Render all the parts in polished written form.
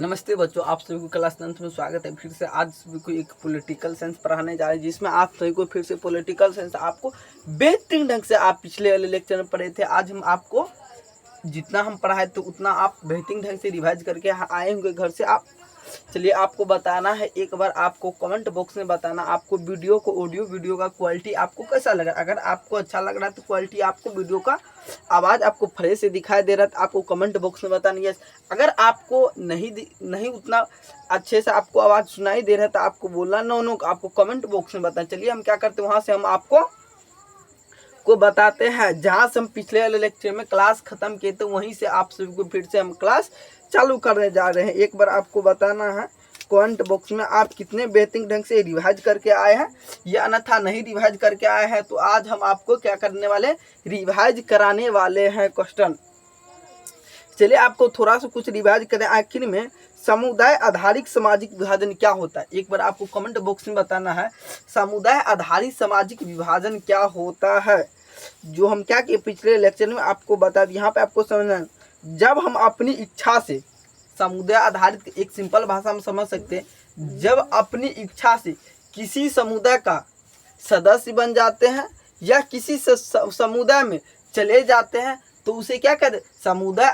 नमस्ते बच्चों, आप सभी को क्लास 9th में स्वागत है। फिर से आज सभी को एक पॉलिटिकल साइंस पढ़ाने जा रहे हैं, जिसमें आप सभी को फिर से पॉलिटिकल साइंस आपको बेहतरीन ढंग से आप पिछले वाले लेक्चर में पढ़े थे। आज हम आपको जितना हम पढ़ाए तो उतना आप बेहतरीन ढंग से रिवाइज करके आए होंगे घर से। आप चलिए, आपको बताना है, एक बार आपको कमेंट बॉक्स में बताना आपको वीडियो को ऑडियो वीडियो का क्वालिटी आपको कैसा लगा। अगर आपको अच्छा लग रहा है तो क्वालिटी आपको वीडियो का आवाज़ आपको फ्रेश से दिखाई दे रहा है तो आपको कमेंट बॉक्स में बतानी है। अगर आपको नहीं उतना अच्छे से आपको आवाज़ सुनाई दे रहा है तो आपको बोलना नो आपको कमेंट बॉक्स में बताना। चलिए हम क्या करते हैं, वहाँ से हम आपको बताते हैं जहाँ से हम पिछले वाले लेक्चर में क्लास खत्म किए थे, वहीं से आप सभी को फिर से हम क्लास चालू करने जा रहे हैं। एक बार आपको बताना है कमेंट बॉक्स में आप कितने बेहतरीन ढंग से रिवाइज करके आए हैं या अन्यथा नहीं रिवाइज करके आए हैं। तो आज हम आपको क्या करने वाले, रिवाइज कराने वाले हैं क्वेश्चन। चलिए आपको थोड़ा सा कुछ रिवाइज करें। आखिर में समुदाय आधारित सामाजिक विभाजन क्या होता है, एक बार आपको कमेंट बॉक्स में बताना है समुदाय आधारित सामाजिक विभाजन क्या होता है। जो हम क्या किए पिछले लेक्चर में आपको बता दिया। यहाँ पे आपको समझना है, जब हम अपनी इच्छा से, समुदाय आधारित एक सिंपल भाषा में समझ सकते हैं, जब अपनी इच्छा से किसी समुदाय का सदस्य बन जाते हैं या किसी समुदाय में चले जाते हैं तो उसे क्या कहते हैं, समुदाय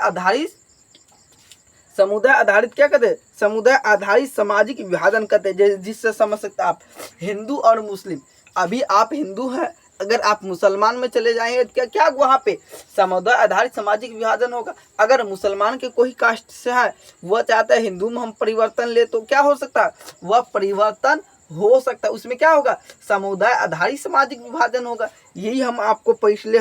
आधारित क्या कहते हैं, समुदाय आधारित सामाजिक विभाजन कहते हैं। जिससे समझ सकते हैं आप हिंदू और मुस्लिम, अभी आप हिंदू हैं, अगर आप मुसलमान में चले जाएंगे तो क्या वहाँ पे समुदाय आधारित सामाजिक विभाजन होगा। अगर मुसलमान के कोई कास्ट से है, वह चाहता है हिंदू में हम परिवर्तन ले, तो क्या हो सकता है, वह परिवर्तन हो सकता है। उसमें क्या होगा, समुदाय आधारित सामाजिक विभाजन होगा। यही हम आपको पिछले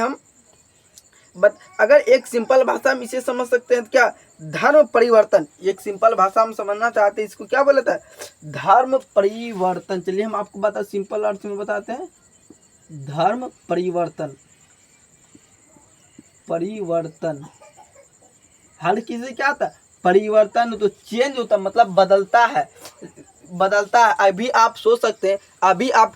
अगर एक सिंपल भाषा में इसे समझ सकते हैं तो क्या, धर्म परिवर्तन। एक सिंपल भाषा हम समझना चाहते हैं, इसको क्या बोला था, धर्म परिवर्तन। चलिए हम आपको बता सिंपल अर्थ में बताते हैं, धर्म परिवर्तन। हर किसी क्या आता है, परिवर्तन तो चेंज होता, मतलब बदलता है। अभी आप सोच सकते हैं, अभी आप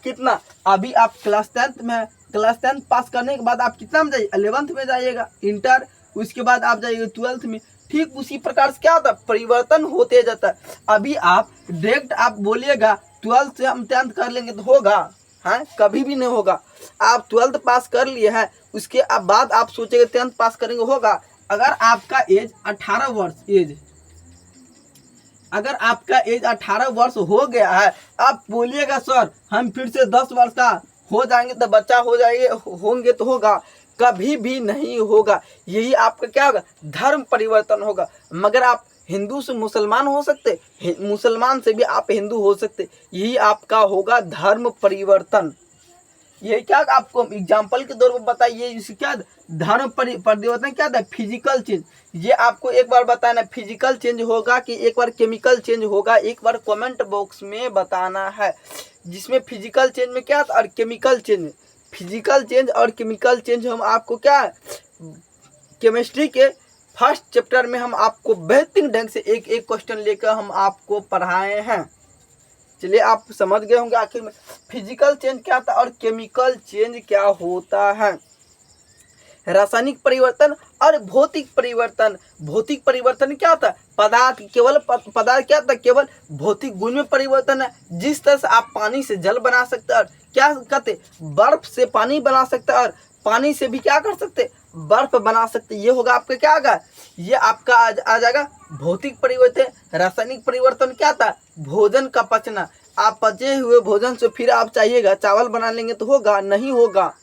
क्लास 10th में है, क्लास 10th पास करने के बाद आप कितना में जाइए, 11th में जाइएगा, इंटर, उसके बाद आप जाइएगा 12th में। ठीक उसी प्रकार से क्या होता है, परिवर्तन होते जाता है। अभी आप डायरेक्ट आप बोलिएगा 12th से हम 10th कर लेंगे तो होगा, हाँ, कभी भी नहीं होगा। आप 12th पास कर लिए हैं, उसके बाद आप सोचेंगे 10th पास करेंगे, होगा। अगर आपका एज 18 वर्ष अगर आपका एज 18 वर्ष हो गया है, आप बोलिएगा सर हम फिर से 10 वर्ष का हो जाएंगे तो बच्चा होंगे तो होगा, कभी भी नहीं होगा। यही आपका क्या होगा, धर्म परिवर्तन होगा। मगर आप हिंदू से मुसलमान हो सकते, मुसलमान से भी आप हिंदू हो सकते, यही आपका होगा धर्म परिवर्तन। ये क्या आपको एग्जाम्पल के तौर पर बताइए, इसे क्या धर्म परिवर्तन क्या था, फिजिकल चेंज। ये आपको एक बार बताना, फिजिकल चेंज होगा कि एक बार केमिकल चेंज होगा, एक बार कमेंट बॉक्स में बताना है। जिसमें फिजिकल चेंज में क्या था और केमिकल चेंज, फिजिकल चेंज और केमिकल चेंज हम आपको क्या है, केमिस्ट्री के फर्स्ट चैप्टर में हम आपको बेहतरीन ढंग से एक एक क्वेश्चन लेकर हम आपको पढ़ाए हैं। चलिए आप समझ गए होंगे आखिर में फिजिकल चेंज क्या था और केमिकल चेंज क्या होता है। रासायनिक परिवर्तन और भौतिक परिवर्तन। भौतिक परिवर्तन क्या होता है, पदार्थ क्या था, केवल भौतिक गुण में परिवर्तन है। जिस तरह से आप पानी से जल बना सकते हैं और क्या कहते, बर्फ से पानी बना सकते हैं, और पानी से भी क्या कर सकते, बर्फ बना सकते। ये होगा आपका क्या होगा, ये आपका आ जाएगा भौतिक परिवर्तन। रासायनिक परिवर्तन क्या था, भोजन का पचना। आप पचे हुए भोजन से फिर आप चाहिएगा चावल बना लेंगे तो होगा, नहीं होगा।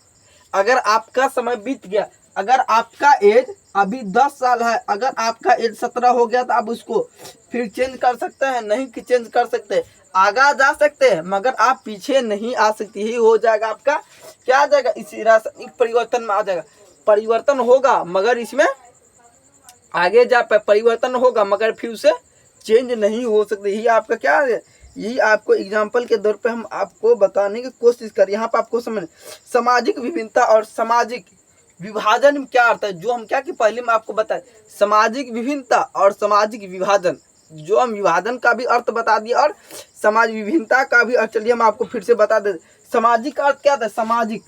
अगर आपका समय बीत गया, अगर आपका एज अभी 10 साल है, अगर आपका एज 17 हो गया तो आप उसको फिर चेंज कर सकते हैं, नहीं कि चेंज कर सकते, आगा जा सकते हैं मगर आप पीछे नहीं आ सकते। ही हो जाएगा आपका क्या आ जाएगा, इसी रासायनिक परिवर्तन में आ जाएगा। परिवर्तन होगा मगर इसमें आगे जा परिवर्तन होगा मगर फिर उसे चेंज नहीं हो सकते। यही आपका क्या है, यही आपको एग्जाम्पल के तौर पे हम आपको बताने की कोशिश करें। यहाँ पे आपको समझ, सामाजिक विभिन्नता और सामाजिक विभाजन में क्या अर्थ है, जो हम क्या कि पहले में आपको बताए, सामाजिक विभिन्नता और सामाजिक विभाजन, जो हम विभाजन का भी अर्थ बता दिया और समाज विभिन्नता का भी अर्थ। चलिए हम आपको फिर से बता दें, सामाजिक अर्थ क्या था, सामाजिक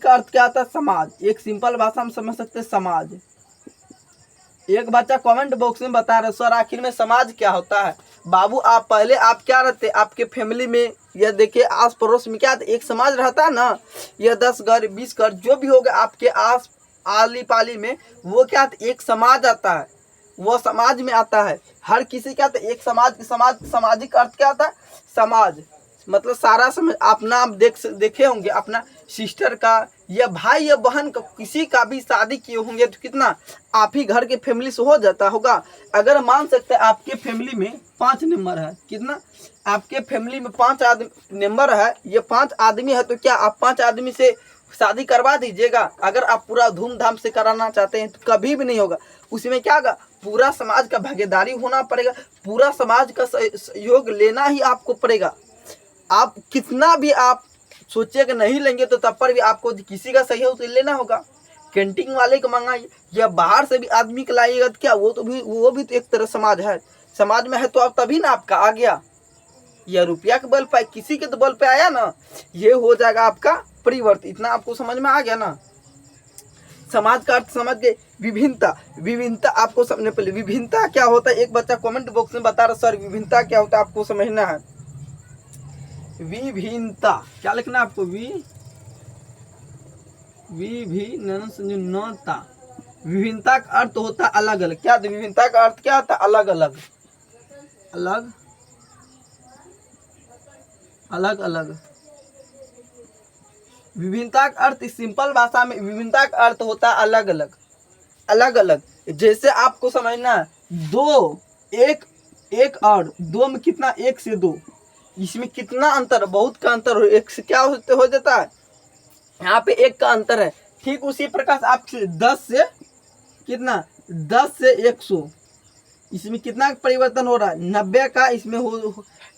का अर्थ क्या था, समाज। एक सिंपल भाषा में समझ सकते हैं, समाज। एक बच्चा कमेंट बॉक्स में बता रहे सर आखिर में समाज क्या होता है। बाबू आप पहले आप क्या रहते, आपके फैमिली में या देखिए आस पड़ोस में क्या एक समाज रहता है ना, या 10 घर 20 घर जो भी होगा आपके आस आली पाली में, वो क्या एक समाज आता है, वो समाज में आता है। हर किसी क्या आता है एक समाज, सामाजिक अर्थ क्या आता है, समाज मतलब सारा समय अपना आप देखे होंगे अपना सिस्टर का या भाई या बहन का किसी का भी शादी किए होंगे तो कितना आप ही घर के फैमिली से हो जाता होगा। अगर मान सकते हैं आपके फैमिली में 5 मेंबर है, कितना आपके फैमिली में 5 आदमी मेंबर है, ये 5 आदमी है, तो क्या आप 5 आदमी से शादी करवा दीजिएगा? अगर आप पूरा धूमधाम से कराना चाहते हैं तो कभी भी नहीं होगा। उसमें क्या होगा, पूरा समाज का भागीदारी होना पड़ेगा, पूरा समाज का सहयोग लेना ही आपको पड़ेगा। आप कितना भी आप सोचिएगा नहीं लेंगे तो तब पर भी आपको किसी का सहयोग लेना होगा। कैंटीन वाले को मंगाइए या बाहर से भी आदमी को लाइएगा तो क्या वो भी तो एक तरह समाज है, समाज में है तो आप तभी ना आपका आ गया, या रुपया के बल पे किसी के तो बल पे आया ना, ये हो जाएगा आपका परिवर्तन। इतना आपको समझ में आ गया ना। समाज का अर्थ समझ गए। विभिन्नता आपको समझने पहले विभिन्नता क्या होता है, एक बच्चा कमेंट बॉक्स में बता रहा सर विभिन्नता क्या होता है, आपको समझना है। विभिन्नता क्या लिखना है आपको, विभिन्नता। विभिन्नता का अर्थ होता है अलग अलग। क्या विभिन्नता का अर्थ क्या होता है, अलग अलग, अलग अलग अलग। विभिन्नता का अर्थ सिंपल भाषा में विभिन्नता का अर्थ होता है अलग अलग, अलग अलग। जैसे आपको समझना है दो, एक और दो में कितना, 1 से 2, इसमें कितना अंतर, बहुत का अंतर हो, 1 से क्या हो जाता है, यहाँ पे 1 का अंतर है। ठीक उसी प्रकार आप 10 से कितना, 10 से 100, इसमें कितना परिवर्तन हो रहा है, 90 का इसमें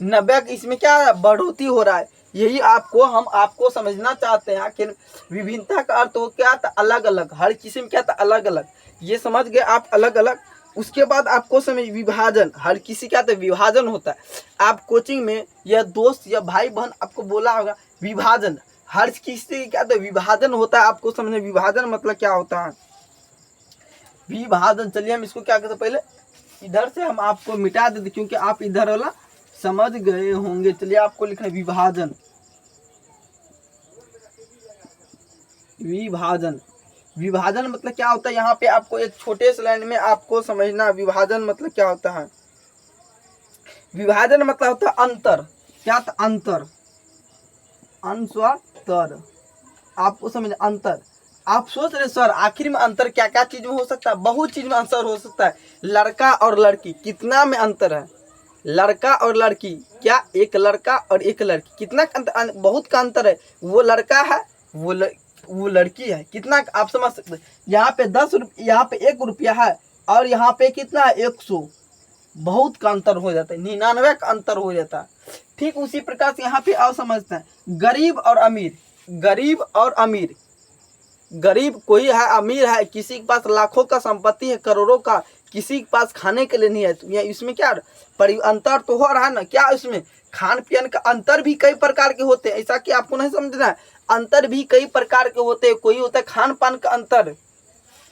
90 इसमें क्या बढ़ोतरी हो रहा है। यही हम आपको समझना चाहते हैं कि विभिन्नता का अर्थ हो क्या था, अलग अलग, हर किसी में क्या था अलग अलग, ये समझ गए आप, अलग अलग। उसके बाद आपको समझ विभाजन, हर किसी क्या था विभाजन होता है। आप कोचिंग में या दोस्त या भाई बहन आपको बोला होगा विभाजन, हर किसी क्या था विभाजन होता है, आपको समझने विभाजन मतलब क्या होता है, विभाजन। चलिए हम इसको क्या कहते हैं, पहले इधर से हम आपको मिटा देते क्योंकि आप इधर वाला समझ गए होंगे। चलिए आपको लिखना है विभाजन, विभाजन। विभाजन मतलब क्या होता है, यहाँ पे आपको एक छोटे से लाइन में आपको समझना विभाजन मतलब क्या होता है। विभाजन मतलब होता है अंतर, क्या था अंतर, अंतर, आपको समझ अंतर। आप सोच रहे सर आखिर में अंतर क्या क्या चीज में हो सकता है, बहुत चीज में अंतर हो सकता है। लड़का और लड़की कितना में अंतर है, लड़का और लड़की, क्या एक लड़का और एक लड़की कितना अंतर, बहुत का अंतर है। वो लड़का है वो लड़की है, कितना आप समझ सकते हैं। यहाँ पे 10 रुपये, यहाँ पे 1 रुपया है और यहाँ पे कितना है 100, बहुत का अंतर हो जाता है, 99 का अंतर हो जाता है। ठीक उसी प्रकार से यहाँ पे और समझते हैं गरीब और अमीर, गरीब और अमीर। गरीब कोई है, अमीर है, किसी के पास लाखों का संपत्ति है, करोड़ों का, किसी के पास खाने के लिए नहीं है, तो इसमें क्या अंतर तो हो रहा है ना। क्या इसमें खान पीन का अंतर भी कई प्रकार के होते हैं, ऐसा कि आपको नहीं समझना है, अंतर भी कई प्रकार के होते हैं। कोई होता है खान पान का अंतर,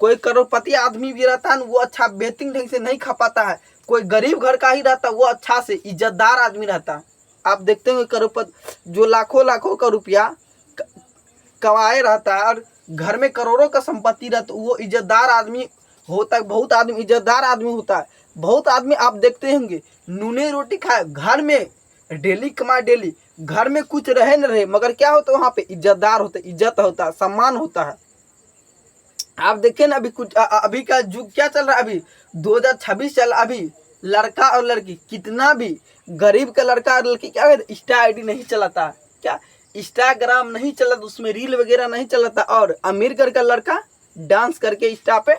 कोई करोड़पति आदमी भी रहता है वो अच्छा बेहतरीन ढंग से नहीं खा पाता है, कोई गरीब घर का ही रहता है वो अच्छा से इज्जतदार आदमी रहता है। आप देखते होंगे करोड़पति जो लाखों का रुपया कमाए रहता है और घर में करोड़ों का संपत्ति रहता है, वो इज्जतदार आदमी होता है। बहुत आदमी इज्जतदार आदमी होता है, बहुत आदमी आप देखते होंगे नूने रोटी खाए, घर में डेली कमाए, डेली घर में कुछ रहे न रहे, मगर क्या होता है वहाँ पे इज्जतदार होता है, इज्जत होता है, सम्मान होता है। आप देखें ना अभी कुछ अभी का युग क्या चल रहा है, अभी 2026 चल रहा, अभी लड़का और लड़की कितना भी, गरीब का लड़का और लड़की क्या इंस्टा आईडी नहीं चलाता, क्या इंस्टाग्राम नहीं चलाता, उसमें रील वगैरह नहीं चलाता, और अमीर घर का लड़का डांस करके इंस्टा पे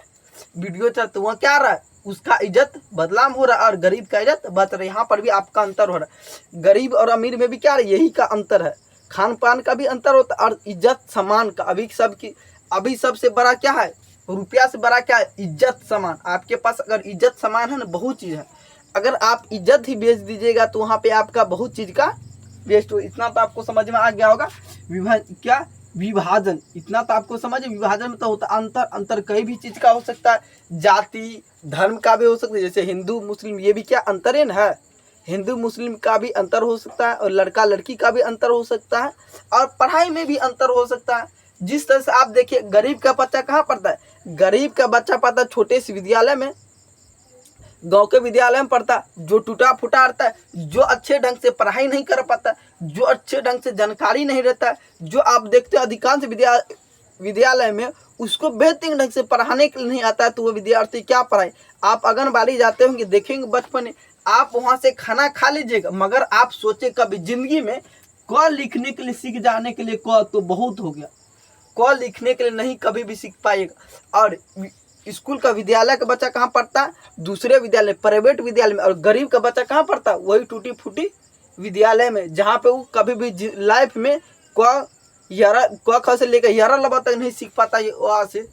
वीडियो चलाता, वहाँ क्या रहा है उसका इज्जत बदनाम हो रहा है और गरीब का इज्जत बच रहा है। यहाँ पर भी आपका अंतर हो रहा है, गरीब और अमीर में भी क्या है यही का अंतर है, खान पान का भी अंतर होता है और इज्जत सम्मान का। अभी सबसे बड़ा क्या है, रुपया से बड़ा क्या है, इज्जत सम्मान। आपके पास अगर इज्जत सम्मान है ना, बहुत चीज़ है, अगर आप इज्जत ही बेच दीजिएगा तो वहाँ पे आपका बहुत चीज़ का वेस्ट हो। इतना तो आपको समझ में आ गया होगा। क्या विभाजन, इतना तो आपको समझ, विभाजन में तो होता अंतर, अंतर कई भी चीज का हो सकता है, जाति धर्म का भी हो सकता है, जैसे हिंदू मुस्लिम, ये भी क्या अंतर है, हिंदू मुस्लिम का भी अंतर हो सकता है, और लड़का लड़की का भी अंतर हो सकता है, और पढ़ाई में भी अंतर हो सकता है। जिस तरह से आप देखिए, गरीब का बच्चा कहाँ पढ़ता है, गरीब का बच्चा पढ़ता है छोटे से विद्यालय में, गांव के विद्यालय में पढ़ता है, जो टूटा फूटा रहता है, जो अच्छे ढंग से पढ़ाई नहीं कर पाता, जो अच्छे ढंग से जानकारी नहीं रहता है, जो आप देखते हो अधिकांश विद्यालय में उसको बेहतरीन ढंग से पढ़ाने के लिए नहीं आता है, तो वो विद्यार्थी क्या पढ़ाए। आप आंगनबाड़ी जाते होंगे, देखेंगे बचपन में, आप वहाँ से खाना खा लीजिएगा, मगर आप सोचे कभी जिंदगी में क लिखने के लिए सीख जाने के लिए क तो बहुत हो गया, क लिखने के लिए नहीं कभी भी सीख पाएगा। और स्कूल का विद्यालय का बच्चा कहाँ पढ़ता है, दूसरे विद्यालय प्राइवेट विद्यालय में, और गरीब का बच्चा कहाँ पढ़ता है, वही टूटी फूटी विद्यालय में, जहाँ पे वो कभी भी लाइफ में क ख से लेकर 11 तक नहीं सीख पाता ये वहाँ से।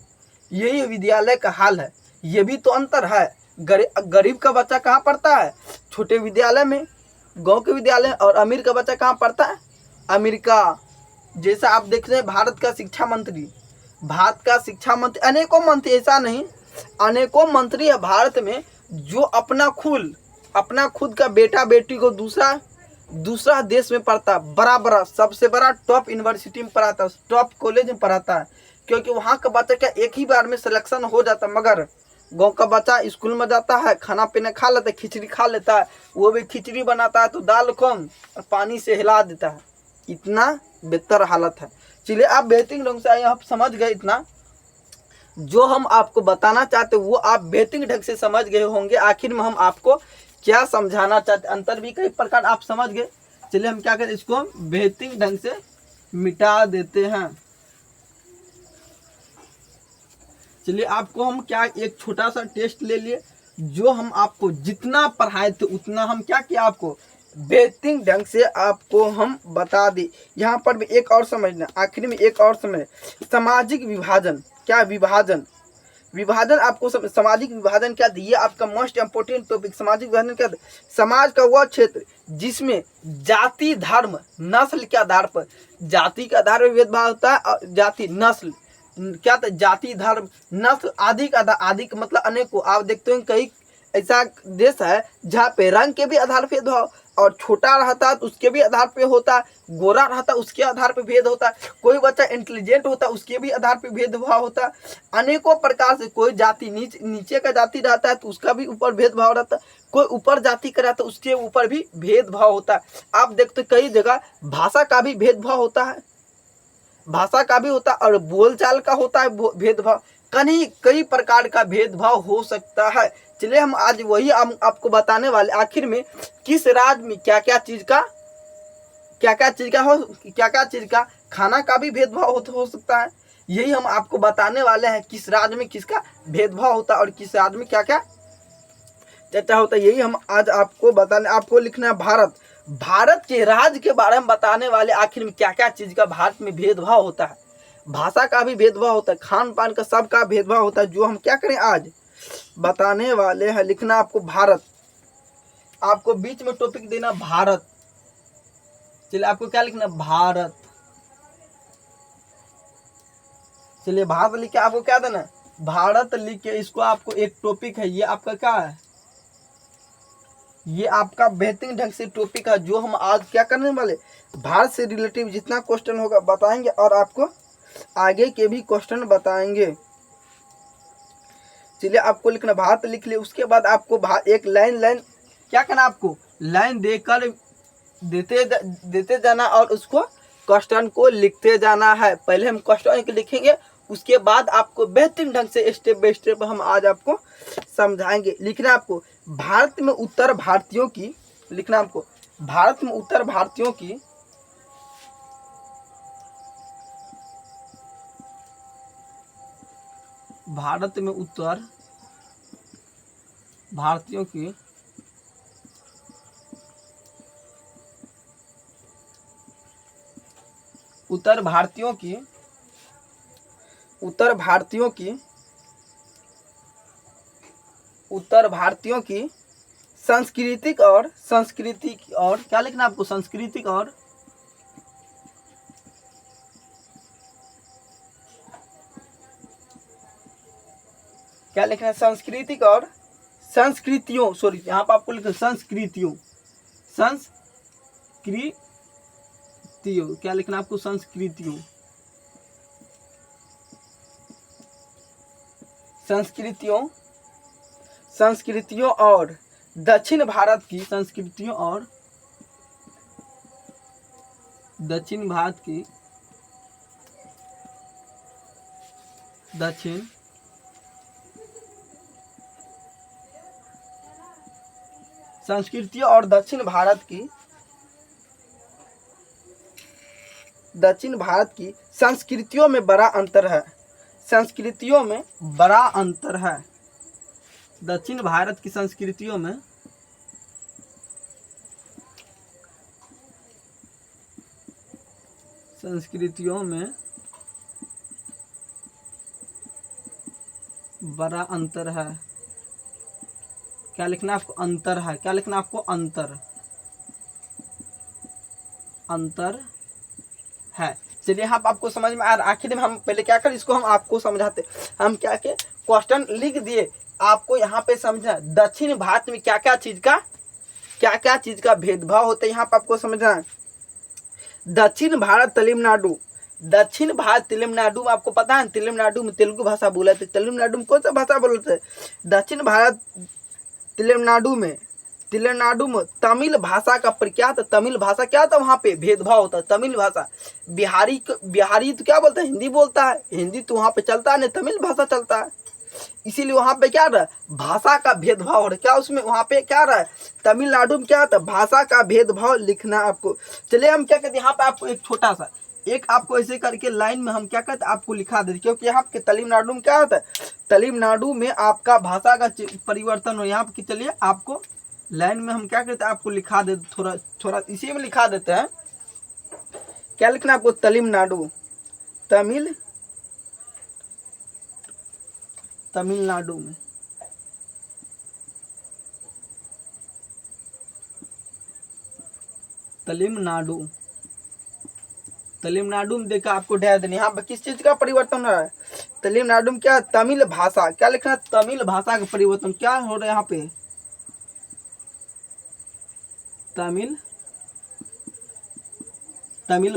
यही विद्यालय का हाल है, ये भी तो अंतर है। गरीब का बच्चा कहाँ पढ़ता है, छोटे विद्यालय में, गांव के विद्यालय, और अमीर का बच्चा कहाँ पढ़ता है, अमेरिका। जैसा आप देख रहे हैं भारत का शिक्षा मंत्री, अनेकों मंत्री, ऐसा नहीं, अनेकों मंत्री है भारत में, जो अपना खुद का बेटा बेटी को दूसरा देश में पढ़ता, बड़ा सबसे बड़ा टॉप यूनिवर्सिटी में पढ़ाता है, टॉप कॉलेज में पढ़ाता है, क्योंकि वहाँ का बच्चा क्या एक ही बार में सिलेक्शन हो जाता है। मगर गांव का बच्चा स्कूल में जाता है, खाना पीना खा लेता है, खिचड़ी खा लेता है, वो भी खिचड़ी बनाता है तो दाल कम और पानी से हिला देता है, इतना बेहतर हालत है। चलिए, आप बेहतरीन ढंग से आप समझ गए, इतना जो हम आपको बताना चाहते वो आप बेहतरीन ढंग से समझ गए होंगे। आखिर में हम आपको क्या समझाना चाहते, अंतर भी कई प्रकार आप समझ गए। चलिए हम क्या करें, इसको बेहतरीन ढंग से मिटा देते हैं। चलिए, आपको हम क्या एक छोटा सा टेस्ट ले लिए, जो हम आपको जितना पढ़ाए थे उतना हम क्या किया, आपको बेहतरीन ढंग से आपको हम बता दी। यहाँ पर भी एक और समझना, आखिर में एक और समझ, सामाजिक विभाजन। क्या विभाजन आपको सामाजिक विभाजन क्या दिए, आपका मोस्ट इंपोर्टेंट टॉपिक। सामाजिक विभाजन क्या, समाज का वह क्षेत्र जिसमें जाति धर्म नस्ल के आधार पर, जाति के आधार पर भेदभाव होता है, और जाति नस्ल क्या था, जाति धर्म नस्ल आदि का मतलब अनेकों। आप देखते हैं कई ऐसा देश है जहाँ पे रंग के भी आधार पे भेदभाव, और छोटा रहता है तो उसके भी आधार पे होता है, गोरा रहता है उसके आधार पे भेद होता है, कोई बच्चा इंटेलिजेंट होता है उसके भी आधार पे भेदभाव होता है, अनेकों प्रकार से। कोई जाति नीचे का जाति रहता है तो उसका भी ऊपर भेदभाव रहता है, कोई ऊपर जाति का रहता है उसके ऊपर भी भेदभाव होता है। आप देखते कई जगह भाषा का भी भेदभाव होता है, भाषा का भी होता है, और बोलचाल का होता है भेदभाव, कई प्रकार का भेदभाव हो सकता है। चलिए, हम आज वही आपको बताने वाले, आखिर में किस राज्य में क्या क्या चीज का खाना का भी भेदभाव हो सकता है, यही हम आपको बताने वाले हैं। किस राज्य में किसका भेदभाव होता है और किस राज्य में क्या क्या चर्चा होता है, यही हम आज आपको बताने। आपको लिखना है भारत के राज्य के बारे में बताने वाले, आखिर में क्या क्या चीज का भारत में भेदभाव होता है। भाषा का भी भेदभाव होता है, खान पान का सबका भेदभाव होता है, जो हम क्या करें आज बताने वाले हैं। लिखना आपको भारत, आपको बीच में टॉपिक देना भारत। चलिए, आपको क्या लिखना, भारत। चलिए, भारत लिख के आपको क्या देना, भारत लिख के इसको आपको एक टॉपिक है, ये आपका क्या है, ये आपका बेहतरीन ढंग से टॉपिक है, जो हम आज क्या करने वाले, भारत से रिलेटिव जितना क्वेश्चन होगा बताएंगे, और आपको आगे के भी क्वेश्चन बताएंगे। चलिए, आपको लिखना भारत लिख लिया, उसके बाद आपको एक लाइन क्या करना, आपको लाइन देकर देते जाना, और उसको क्वेश्चन को लिखते जाना है। पहले हम क्वेश्चन को लिखेंगे, उसके बाद आपको बेहतरीन ढंग से स्टेप बाय स्टेप हम आज आपको समझाएंगे। लिखना आपको भारत में उत्तर भारतीयों की, लिखना आपको भारत में उत्तर भारतीयों की भारत में उत्तर भारतीयों की उत्तर भारतीयों की सांस्कृतिक और क्या लिखना आपको, सांस्कृतिक और क्या लिखना है, सांस्कृतिक और संस्कृतियों, सॉरी यहाँ पर आपको लिखना संस्कृतियों, संस्कृतियों, क्या लिखना है आपको, संस्कृतियों, संस्कृतियों, संस्कृतियों और दक्षिण भारत की संस्कृतियों और दक्षिण भारत की दक्षिण संस्कृतियों और दक्षिण भारत की संस्कृतियों में बड़ा अंतर है, संस्कृतियों में बड़ा अंतर है, दक्षिण भारत की संस्कृतियों में बड़ा अंतर है। क्या लिखना आपको, अंतर है, क्या लिखना आपको, अंतर, अंतर है। चलिए यहाँ पर आपको समझ में आ रहा। आखिर में हम पहले क्या करें, इसको हम आपको समझाते। हम क्या के क्वेश्चन लिख दिए, आपको यहाँ पे समझना दक्षिण भारत में क्या क्या चीज का भेदभाव होता है, यहाँ पर आपको समझना है। दक्षिण भारत तमिलनाडु, दक्षिण भारत तमिलनाडु में आपको पता है, तमिलनाडु में तेलुगु भाषा बोला था, तमिलनाडु में कौन सा भाषा बोलते हैं, दक्षिण भारत तमिलनाडु में तमिल भाषा का प्रख्यात, तमिल भाषा क्या था, वहाँ पे भेदभाव होता है। तमिल भाषा, बिहारी तो क्या बोलता है, हिंदी बोलता है, हिंदी तो वहाँ पे चलता है, नहीं तमिल भाषा चलता है, इसीलिए वहाँ पे क्या रहा, भाषा का भेदभाव हो रहा है। क्या उसमें वहाँ पे क्या रहा है, तमिलनाडु में क्या था, भाषा का भेदभाव लिखना आपको। चलिए हम क्या कहते हैं, यहाँ पे आपको एक छोटा सा एक आपको ऐसे करके लाइन में हम क्या कहते हैं आपको लिखा देते, क्योंकि यहाँ पे तमिलनाडु में क्या होता है, तमिलनाडु में आपका भाषा का परिवर्तन हो। यहाँ पे चलिए आपको लाइन में हम क्या कहते हैं आपको लिखा देते, थोड़ा थोड़ा इसी में लिखा देते हैं। क्या लिखना आपको, तमिलनाडु, तमिलनाडु में तमिलनाडु में देखा आपको ढेर देने, यहाँ पर किस चीज का परिवर्तन हो रहा है, तमिलनाडु में क्या, तमिल भाषा, क्या लिखना है, तमिल भाषा का परिवर्तन क्या हो रहा है, यहाँ पे तमिल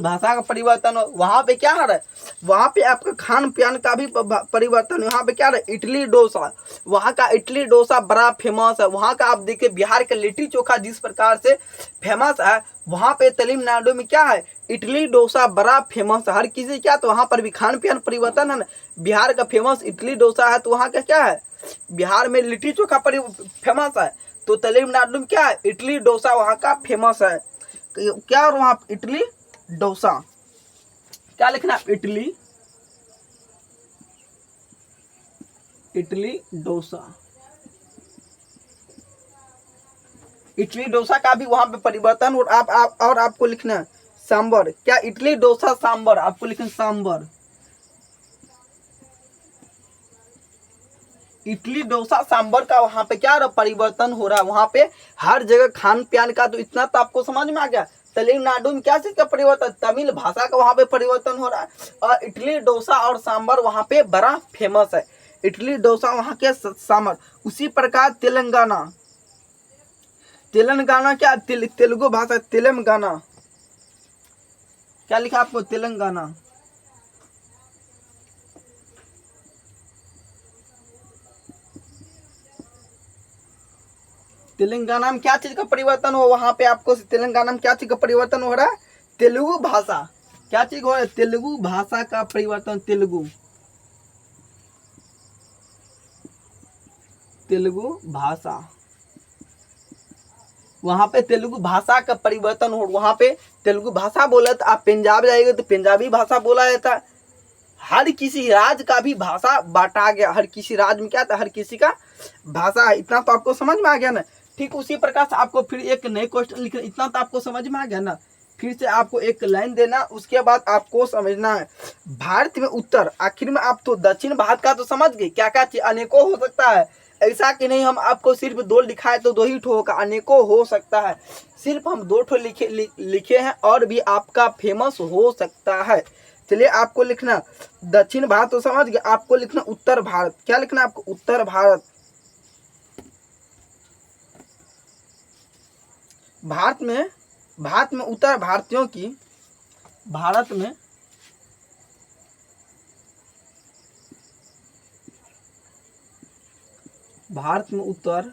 भाषा का परिवर्तन हो। वहाँ पे क्या हो रहा है, वहाँ पे आपका खान पान का भी परिवर्तन। यहाँ पे क्या रहा है, इडली डोसा, वहाँ का इडली डोसा बड़ा फेमस है। वहाँ का आप देखिए बिहार का लिट्टी चोखा जिस प्रकार से फेमस है, वहाँ पे तमिलनाडु में क्या है, इडली डोसा बड़ा फेमस है। हर किसी क्या, तो वहाँ पर भी खान पान परिवर्तन है ना। बिहार का फेमस इडली डोसा है, तो वहाँ का क्या है, बिहार में लिट्टी चोखा फेमस है, तो तमिलनाडु में क्या है, इडली डोसा वहाँ का फेमस है। क्या और वहाँ इडली डोसा, क्या लिखना है, इडली डोसा, इडली डोसा का भी वहां पे परिवर्तन। और और आपको लिखना है सांबर, क्या इडली डोसा सांबर, आपको लिखना सांबर, इडली डोसा सांबर का वहां पे क्या परिवर्तन हो रहा है। वहां पे हर जगह खान पान का, तो इतना तो आपको समझ में आ गया। तमिलनाडु में क्या चीज का परिवर्तन, तमिल भाषा का वहां पे परिवर्तन हो रहा है, और इडली डोसा और सांबर वहां पे बड़ा फेमस है, इडली डोसा वहां के सांबर। उसी प्रकार तेलंगाना क्या, तेलुगु भाषा, तेलंगाना, क्या लिखा आपको, तेलंगाना, तेलंगाना में क्या चीज का परिवर्तन हो, वहां पे आपको तेलंगाना में क्या चीज का परिवर्तन हो रहा है, तेलुगु भाषा, क्या चीज हो रहा है, तेलुगु भाषा का परिवर्तन, तेलुगु भाषा, वहां पे तेलुगु भाषा का परिवर्तन हो। वहां पे तेलुगु भाषा बोला, तो आप पंजाब जाएंगे तो पंजाबी भाषा बोला जाता है। हर किसी राज्य का भी भाषा बांटा गया, हर किसी राज्य में क्या था, हर किसी का भाषा है। इतना तो आपको समझ में आ गया ना। ठीक उसी प्रकार से आपको फिर एक नए क्वेश्चन लिखना, इतना तो आपको समझ में आ गया ना। फिर से आपको एक लाइन देना, उसके बाद आपको समझना है भारत में उत्तर, आखिर में आप तो दक्षिण भारत का तो समझ गए, क्या क्या चीज अनेकों हो सकता है, ऐसा कि नहीं हम आपको सिर्फ दो लिखा है तो दो ही ठो होगा, अनेकों हो सकता है। सिर्फ हम दो ठो लिखे हैं, और भी आपका फेमस हो सकता है। चलिए आपको लिखना दक्षिण भारत तो समझ गए, आपको लिखना उत्तर भारत। क्या लिखना आपको? उत्तर भारत। भारत में उत्तर भारतीयों की, भारत में उत्तर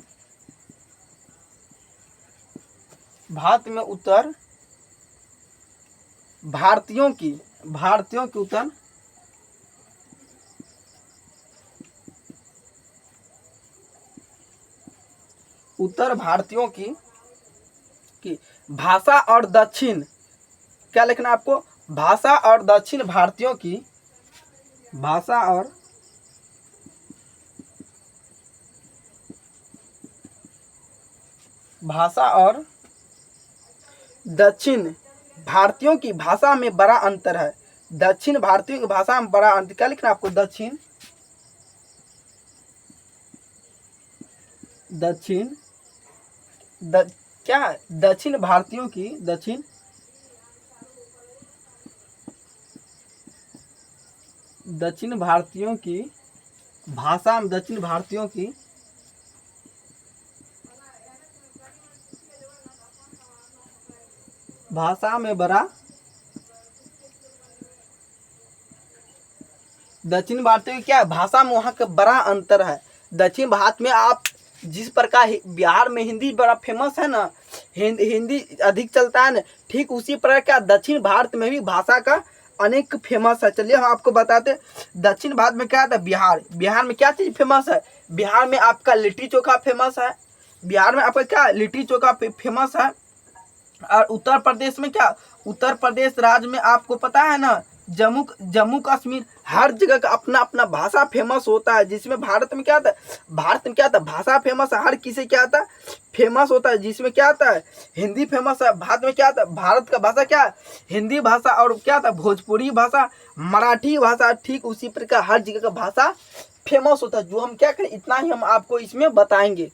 भारतीयों की उत्तर भारतीयों की भाषा और दक्षिण, क्या लिखना आपको? भाषा और दक्षिण भारतीयों की भाषा और दक्षिण भारतीयों की भाषा में बड़ा अंतर है। दक्षिण भारतीयों की भाषा में बड़ा अंतर, क्या लिखना आपको? क्या है? दक्षिण भारतीयों की दक्षिण भारतीयों की भाषा में, दक्षिण भारतीयों की भाषा में बड़ा, दक्षिण भारतीयों की क्या है? भाषा में वहाँ का बड़ा अंतर है। दक्षिण भारत में आप जिस प्रकार बिहार में हिंदी बड़ा फेमस है ना, हिंदी अधिक चलता है ना, ठीक उसी प्रकार क्या दक्षिण भारत में भी भाषा का अनेक फेमस है। चलिए हम आपको बताते हैं दक्षिण भारत में क्या है। बिहार में क्या चीज़ फेमस है? बिहार में आपका लिट्टी चोखा फेमस है। बिहार में आपका क्या? लिट्टी चोखा फेमस है। और उत्तर प्रदेश में क्या? उत्तर प्रदेश राज्य में आपको पता है ना, जम्मू कश्मीर, हर जगह का अपना अपना भाषा फेमस होता है। जिसमें भारत में क्या आता है? भाषा फेमस है, हर किसी क्या आता है? फेमस होता है। जिसमें क्या आता है? हिंदी फेमस है। भारत में क्या आता है? भारत का भाषा क्या है? हिंदी भाषा। और क्या आता है? भोजपुरी भाषा, मराठी भाषा, ठीक उसी प्रकार हर जगह का भाषा फेमस होता है। जो हम क्या करें, इतना ही हम आपको इसमें बताएंगे।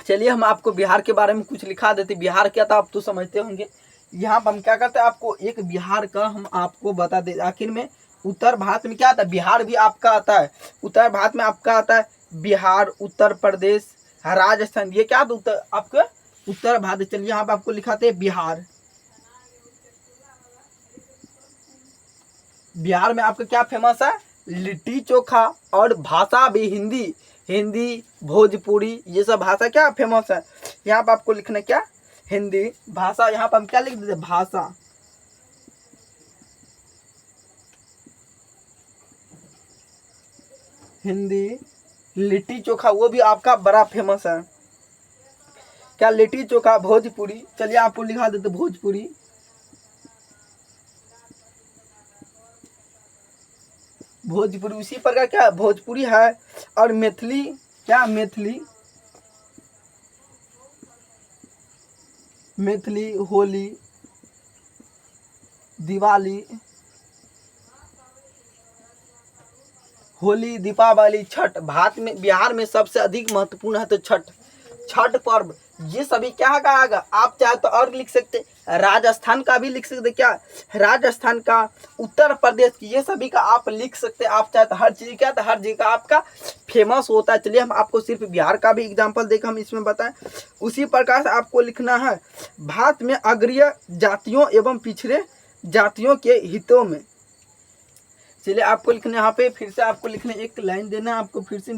चलिए हम आपको बिहार के बारे में कुछ लिखा देते। बिहार क्या था आप तो समझते होंगे। यहाँ पर हम क्या करते हैं, आपको एक बिहार का हम आपको बता दे। आखिर में उत्तर भारत में क्या आता है? बिहार भी आपका आता है। उत्तर भारत में आपका आता है बिहार, उत्तर प्रदेश, राजस्थान, ये क्या आता है आपका? उत्तर भारत। चलिए यहाँ पर आपको लिखाते हैं बिहार। बिहार में आपका क्या फेमस है? लिट्टी चोखा। और भाषा भी हिंदी भोजपुरी, ये सब भाषा क्या फेमस है। यहाँ पर आपको लिखना क्या? हिंदी भाषा। यहाँ पर हम क्या लिख देते? भाषा। हिंदी। लिट्टी चोखा वो भी आपका बड़ा फेमस है। क्या? लिट्टी चोखा। भोजपुरी, चलिए आपको लिखा देते भोजपुरी। भोजपुरी उसी प्रकार क्या भोजपुरी है। और मैथिली, क्या? मैथिली, होली, दिवाली, होली, दीपावली, छठ। भारत में बिहार में सबसे अधिक महत्वपूर्ण है तो छठ पर्व। ये सभी क्या का आएगा? आप चाहे तो और लिख सकते, राजस्थान का भी लिख सकते। क्या? राजस्थान का, उत्तर प्रदेश की, ये सभी का आप लिख सकते। आप चाहे तो हर चीज़ क्या, तो हर जगह का आपका फेमस होता है। चलिए हम आपको सिर्फ बिहार का भी एग्जाम्पल देकर हम इसमें बताएं। उसी प्रकार से आपको लिखना है भारत में अग्रणी जातियों एवं पिछड़े जातियों के हितों में। चलिए आपको लिखना, यहाँ पे फिर से आपको लिखना, एक लाइन देना है आपको फिर से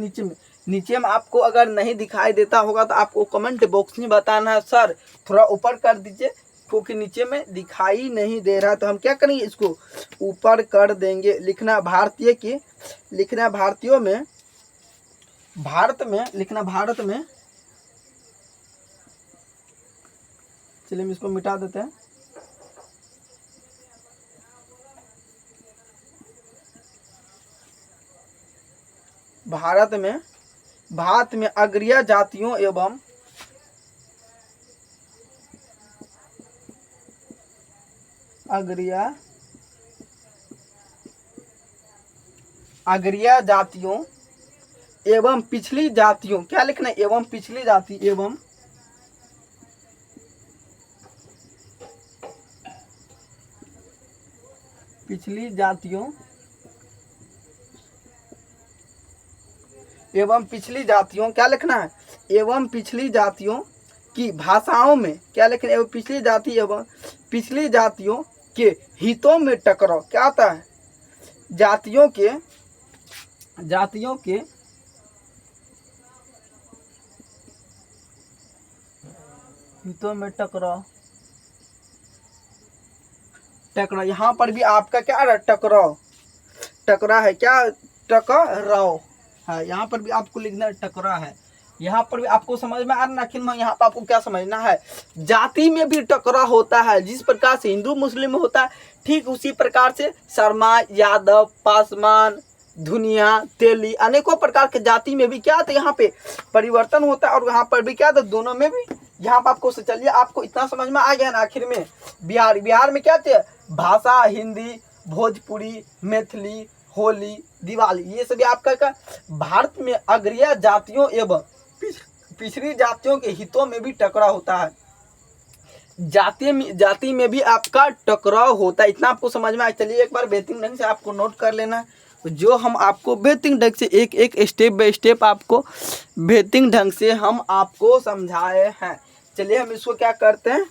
नीचे में आपको अगर नहीं दिखाई देता होगा तो आपको कमेंट बॉक्स में बताना है, सर थोड़ा ऊपर कर दीजिए क्योंकि नीचे में दिखाई नहीं दे रहा। तो हम क्या करेंगे, इसको ऊपर कर देंगे। लिखना भारतीय की, लिखना भारतीयों में, भारत में लिखना, भारत में। चलिए हम इसको मिटा देते हैं। भारत में अग्रणी जातियों एवं अग्रिया जातियों एवं पिछली जातियों, क्या लिखना है, एवं पिछली जाति, एवं पिछली जातियों एवं पिछली जातियों, क्या लिखना है, एवं पिछली जातियों की भाषाओं में, क्या लिखना है, एवं पिछली जाति एवं पिछली जातियों के हितों में टकराव, क्या आता है, जातियों के हितों में टकराव, यहाँ पर भी आपका क्या है, टकरा है, क्या टकराव है, यहाँ पर भी आपको लिखना टकरा है। यहाँ पर भी आपको समझ में आ रहा है, में यहाँ पर आपको क्या समझना है, जाति में भी टकरा होता है। जिस प्रकार से हिंदू मुस्लिम में होता है, ठीक उसी प्रकार से शर्मा, यादव, पासवान, धुनिया, तेली, अनेकों प्रकार के जाति में भी क्या था, यहाँ पे परिवर्तन होता है। और यहाँ पर भी क्या था, दोनों में भी, यहाँ पर आपको चलिए आपको इतना समझ में आ गया ना। आखिर में बिहार में क्या थे, भाषा हिंदी, भोजपुरी, मैथिली, होली, दिवाली, ये सभी आपका क्या, भारत में अग्रिया जातियों एवं पिछड़ी जातियों के हितों में भी टकराव होता है। जाति में भी आपका टकराव होता है, इतना आपको समझ में आया। चलिए एक बार बेहतरीन ढंग से आपको नोट कर लेना है, जो हम आपको बेहतरीन ढंग से एक एक स्टेप बाय स्टेप आपको बेहतरीन ढंग से हम आपको समझाए हैं। चलिए हम इसको क्या करते हैं,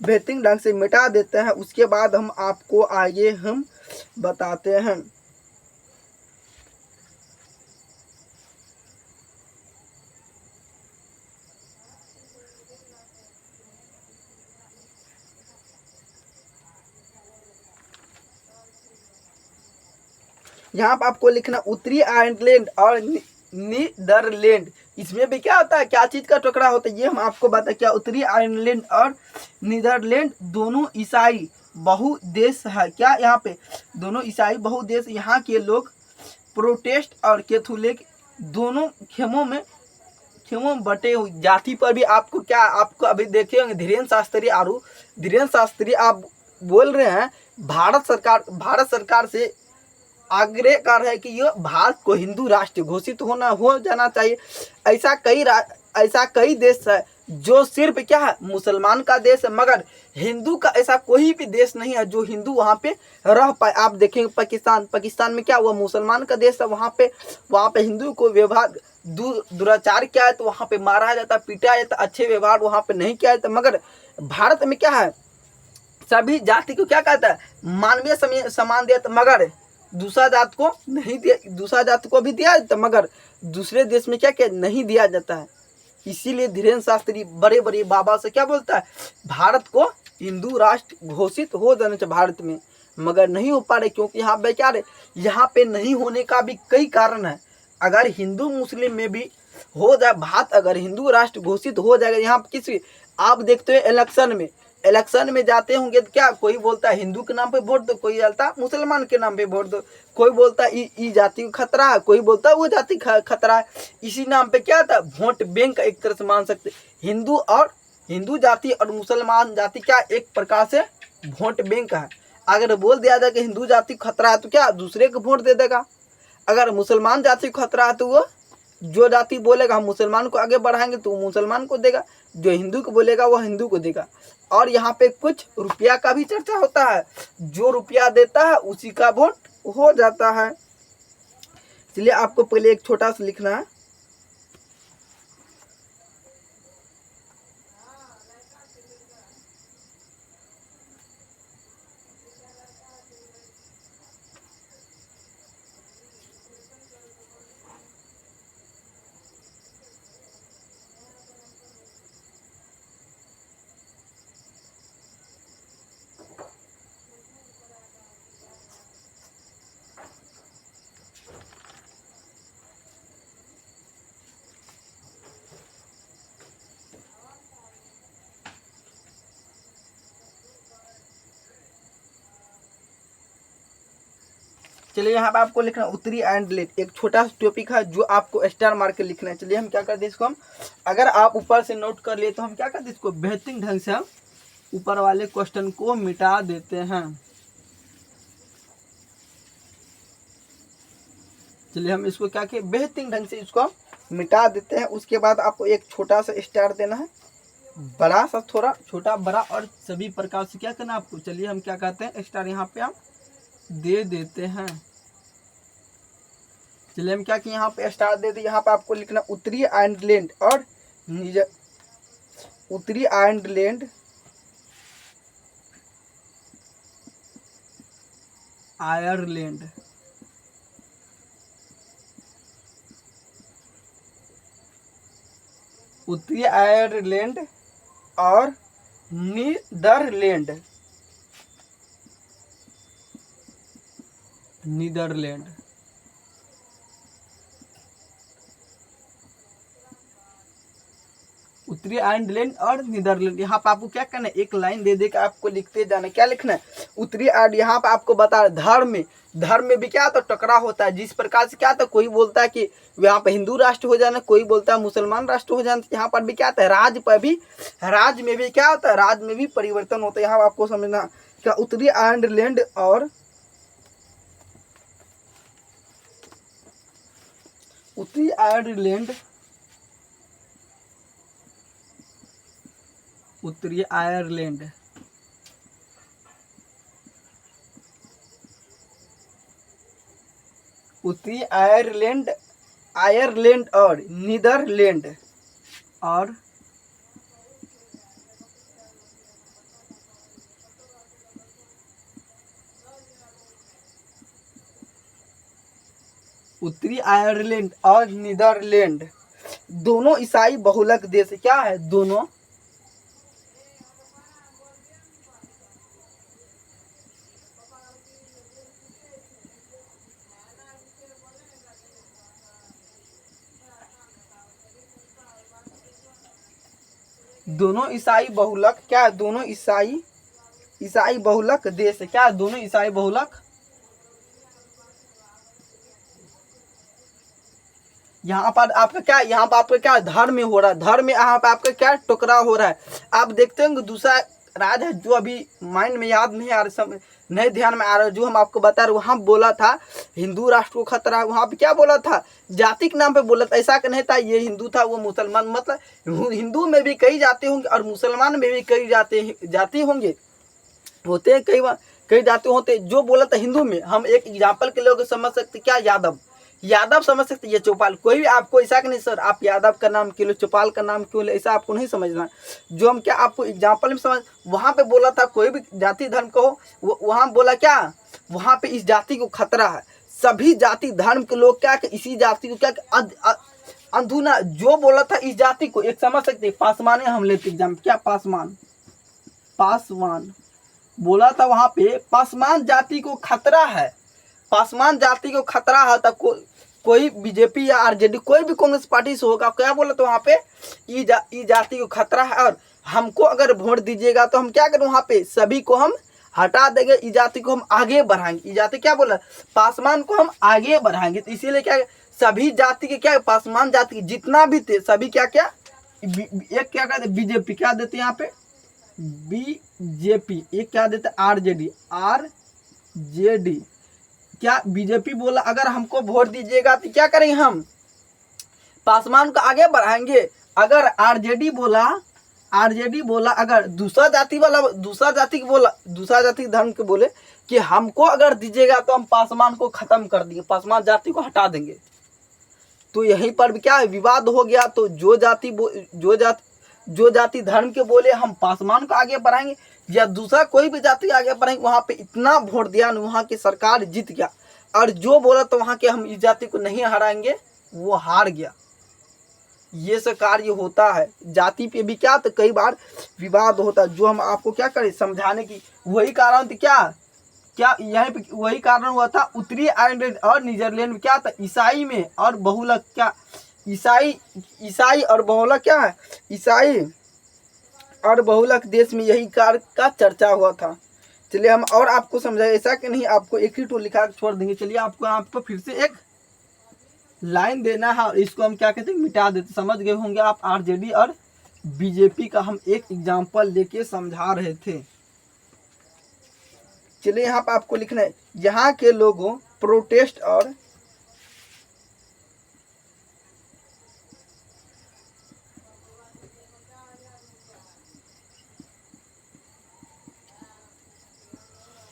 बेहतरीन ढंग से मिटा देते हैं, उसके बाद हम आपको आगे हम बताते हैं। यहाँ पर आपको लिखना उत्तरी आयरलैंड और नीदरलैंड, इसमें भी क्या होता है, क्या चीज का टकराव होता है, ये हम आपको बता। क्या उत्तरी आयरलैंड और नीदरलैंड दोनों ईसाई बहुदेश है, क्या यहाँ पे दोनों ईसाई बहुदेश, यहाँ के लोग प्रोटेस्ट और कैथोलिक दोनों खेमों में बटे हुए। जाति पर भी आपको क्या, आपको अभी देखे होंगे धीरेन्द्र शास्त्री आप बोल रहे हैं भारत सरकार से आग्रह कर रहे हैं कि यह भारत को हिंदू राष्ट्र घोषित हो जाना चाहिए। ऐसा कई देश है जो सिर्फ क्या है, मुसलमान का देश है, मगर हिंदू का ऐसा कोई भी देश नहीं है जो हिंदू वहाँ पे रह पाए। आप देखेंगे पाकिस्तान में क्या हुआ, मुसलमान का देश है, वहाँ पे हिंदू को व्यवहार दुराचार किया है तो वहाँ पे मारा जाता, पीटा जाता, अच्छे व्यवहार वहाँ पे नहीं किया जाता। मगर भारत में क्या है, सभी जाति को क्या कहता है, मानवीय समान दिया, मगर दूसरा जात को नहीं दिया, दूसरा जात को भी दिया जाता, मगर दूसरे देश में क्या नहीं दिया जाता है। इसीलिए धीरेन्द्र शास्त्री बड़े बाबा से क्या बोलता है, भारत को हिंदू राष्ट्र घोषित हो जाना चाहिए भारत में, मगर नहीं हो पा रहे, क्योंकि यहाँ पे क्या है, यहाँ पे नहीं होने का भी कई कारण है। अगर हिंदू मुस्लिम में भी हो जाए भारत, अगर हिंदू राष्ट्र घोषित हो जाएगा, यहाँ किसी आप देखते हो इलेक्शन में जाते होंगे तो क्या कोई बोलता है हिंदू के नाम पे वोट दो, कोई बोलता है मुसलमान के नाम पे वोट दो, कोई बोलता है ई जाति का खतरा है, कोई बोलता है वो जाति खतरा है। इसी नाम पे क्या था, वोट बैंक एक तरह से मान सकते। हिंदू जाति और मुसलमान जाति क्या एक प्रकार से वोट बैंक है। अगर बोल दिया जाए कि हिंदू जाति खतरा है तो क्या दूसरे को वोट दे देगा। अगर मुसलमान जाति को खतरा है तो वो जो जाति बोलेगा हम मुसलमान को आगे बढ़ाएंगे तो वो मुसलमान को देगा, जो हिंदू को बोलेगा वो हिंदू को देगा। और यहाँ पे कुछ रुपया का भी चर्चा होता है, जो रुपया देता है उसी का वोट हो जाता है। इसलिए आपको पहले एक छोटा सा लिखना है, चलिए यहाँ पे आपको लिखना उत्तरी आयरलैंड, एक छोटा सा टॉपिक है जो आपको स्टार मार के लिखना है। चलिए हम क्या करते हैं इसको, हम अगर आप ऊपर से नोट कर लिए तो हम क्या करते हैं इसको बेहतरीन ढंग से हम ऊपर वाले क्वेश्चन को मिटा देते हैं। चलिए हम इसको क्या किए, बेहतरीन ढंग से इसको मिटा देते हैं। उसके बाद आपको एक छोटा सा स्टार देना है, बड़ा सा, थोड़ा छोटा बड़ा और सभी प्रकार से क्या करना है आपको। चलिए हम क्या कहते हैं, स्टार यहाँ पे हम दे देते हैं। चलिए हम क्या किए, यहाँ पे स्टार दे दिए। यहाँ पे आपको लिखना उत्तरी आयरलैंड और उत्तरी आयरलैंड, आयरलैंड, उत्तरी आयरलैंड और नीदरलैंड, नीदरलैंड। उत्तरी आयरलैंड और नीदरलैंड। यहाँ पे आपको क्या करना है, एक लाइन दे देकर आपको लिखते जाना है। क्या लिखना है, उत्तरी आयरलैंड। यहाँ पे आपको बता धर्म में भी क्या होता है, टकराव होता है। जिस प्रकार से क्या होता है, कोई बोलता है कि यहाँ पे हिंदू राष्ट्र हो जाना, कोई बोलता है मुसलमान राष्ट्र हो जाना। यहाँ पर भी क्या होता है, राज्य में भी क्या होता है, राज्य में भी परिवर्तन होता है। यहाँ आपको समझना क्या, उत्तरी आयरलैंड और उत्तरी आयरलैंड, उत्तरी आयरलैंड, उत्तरी आयरलैंड, आयरलैंड और नीदरलैंड और उत्तरी आयरलैंड और नीदरलैंड दोनों ईसाई बहुलक देश क्या है, दोनों ईसाई बहुलक क्या है, दोनों ईसाई बहुलक देश है। क्या है, दोनों ईसाई बहुलक। यहाँ पर आपका क्या, यहाँ पर आपका क्या धर्म में हो रहा है, धर्म में यहाँ पर आपका क्या टकराव हो रहा है। आप देखते होंगे दूसरा राज्य है जो अभी माइंड में याद नहीं आ रहा, नहीं ध्यान में आ रहा, जो हम आपको बता रहे, वहाँ बोला था हिंदू राष्ट्र को खतरा है। वहाँ पे क्या बोला था, जाति के नाम पे बोला था। ऐसा नहीं था ये हिंदू था वो मुसलमान, मतलब हिंदू में भी कई जाति होंगे और मुसलमान में भी कई जाति होंगे, होते हैं कई जाति होते। जो बोला था हिंदू में, हम एक एग्जाम्पल के लिए समझ सकते क्या, यादव समझ सकते, ये चौपाल। कोई भी आपको ऐसा कि नहीं सर आप यादव का नाम क्यों लो, चौपाल का नाम क्यों ले, ऐसा आपको नहीं समझना। जो हम क्या आपको एग्जाम्पल में समझ, वहाँ पे बोला था कोई भी जाति धर्म को हो, वहाँ बोला क्या, वहाँ पे इस जाति को खतरा है। सभी जाति धर्म के लोग क्या, इसी जाति को क्या अंधुना, जो बोला था इस जाति को, एक समझ सकते पासवान हम लेते एग्जाम, क्या पासवान बोला था वहाँ पे पासवान जाति को खतरा है, पासवान जाति को खतरा है। तब कोई बीजेपी या आरजेडी कोई भी कांग्रेस पार्टी से होगा, क्या बोला तो वहाँ पे ई जाति को खतरा है और हमको अगर वोट दीजिएगा तो हम क्या करें, वहाँ पे सभी को हम हटा देंगे, ई जाति को हम आगे बढ़ाएंगे। ई जाति क्या बोला, पासवान को हम आगे बढ़ाएंगे। तो इसीलिए क्या सभी जाति के क्या, पासवान जाति के जितना भी थे सभी क्या एक क्या कहते बीजेपी, क्या देते यहाँ पे बीजेपी, एक क्या देते आरजेडी, क्या बीजेपी बोला अगर हमको वोट दीजिएगा तो क्या करेंगे, हम पासवान को आगे बढ़ाएंगे। अगर आरजेडी बोला अगर दूसरा जाति धर्म के बोले कि हमको अगर दीजिएगा तो हम पासवान को खत्म कर देंगे, पासवान जाति को हटा देंगे। तो यहीं पर भी क्या विवाद हो गया। तो जो जाति धर्म के बोले हम पासवान को आगे बढ़ाएंगे या दूसरा कोई भी जाति आगे बढ़ेंगे, वहाँ पे इतना वोट दिया, वहाँ की सरकार जीत गया। और जो बोला तो वहाँ के हम इस जाति को नहीं हराएंगे, वो हार गया। ये सब कार्य होता है जाति पे भी क्या, तो कई बार विवाद होता है। जो हम आपको क्या करें समझाने की, वही कारण थी क्या यहाँ पे वही कारण हुआ था। उत्तरी आयरलैंड और नीदरलैंड में क्या था, ईसाई में और बहुलक क्या, ईसाई और बहुलक क्या है, ईसाई और बहुलक देश में यही कार्य का चर्चा हुआ था। चलिए हम और आपको समझाए, ऐसा कि नहीं आपको एक ही टू लिखा छोड़ देंगे। चलिए आपको फिर से एक लाइन देना है और इसको हम क्या कहते हैं मिटा देते। समझ गए होंगे आप, आरजेडी और बीजेपी का हम एक एग्जाम्पल लेके समझा रहे थे। चलिए यहाँ पर आपको लिखना है, यहाँ के लोगों प्रोटेस्ट और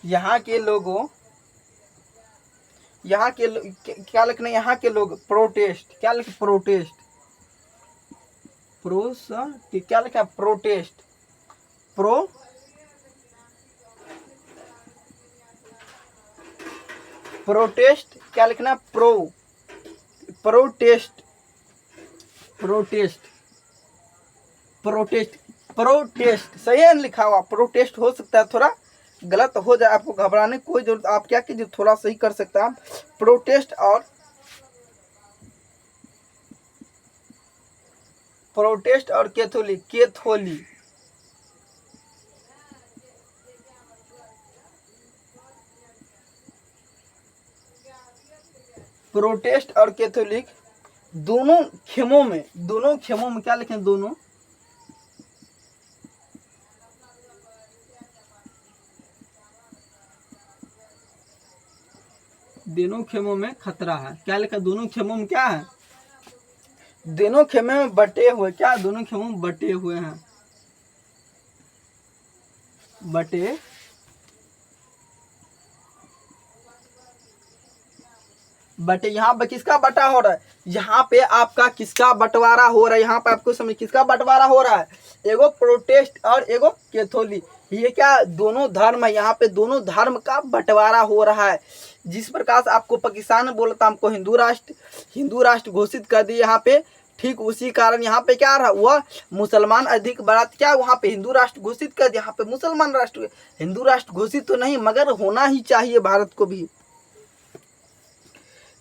यहाँ के लोगों, यहाँ के क्या लिखना है, यहाँ के लोग प्रोटेस्ट, क्या लिखे प्रोटेस्ट, क्या लिखा प्रोटेस्ट, प्रोटेस्ट क्या लिखना प्रोटेस्ट, प्रोटेस्ट प्रोटेस्ट प्रोटेस्ट सही है लिखा हुआ, प्रोटेस्ट हो सकता है थोड़ा गलत हो जाए, आपको घबराने की कोई जरूरत, आप क्या कीजिए थोड़ा सही कर सकते हैं आप। प्रोटेस्ट और कैथोलिक, प्रोटेस्ट और कैथोलिक दोनों खेमों में क्या लिखें, दोनों खेमों में खतरा है, क्या लिखा दोनों खेमों में क्या है, दोनों खेमे में बटे हुए, क्या दोनों खेमों में बटे हुए हैं, बटे यहाँ पे किसका बटा हो रहा है, यहाँ पे आपका किसका बंटवारा हो रहा है, यहाँ पे आपको समझ किसका बंटवारा हो रहा है, एगो प्रोटेस्ट और एगो कैथोलिक, ये क्या दोनों धर्म है, यहाँ पे दोनों धर्म का बंटवारा हो रहा है। जिस प्रकार से आपको पाकिस्तान ने बोला था हमको हिंदू राष्ट्र घोषित कर दिए यहाँ पे, ठीक उसी कारण यहाँ पे क्या रहा, वह मुसलमान अधिक बड़ा, क्या वहाँ पे हिंदू राष्ट्र घोषित कर दिया, यहाँ पे मुसलमान राष्ट्र, हिंदू राष्ट्र घोषित तो नहीं मगर होना ही चाहिए भारत को भी।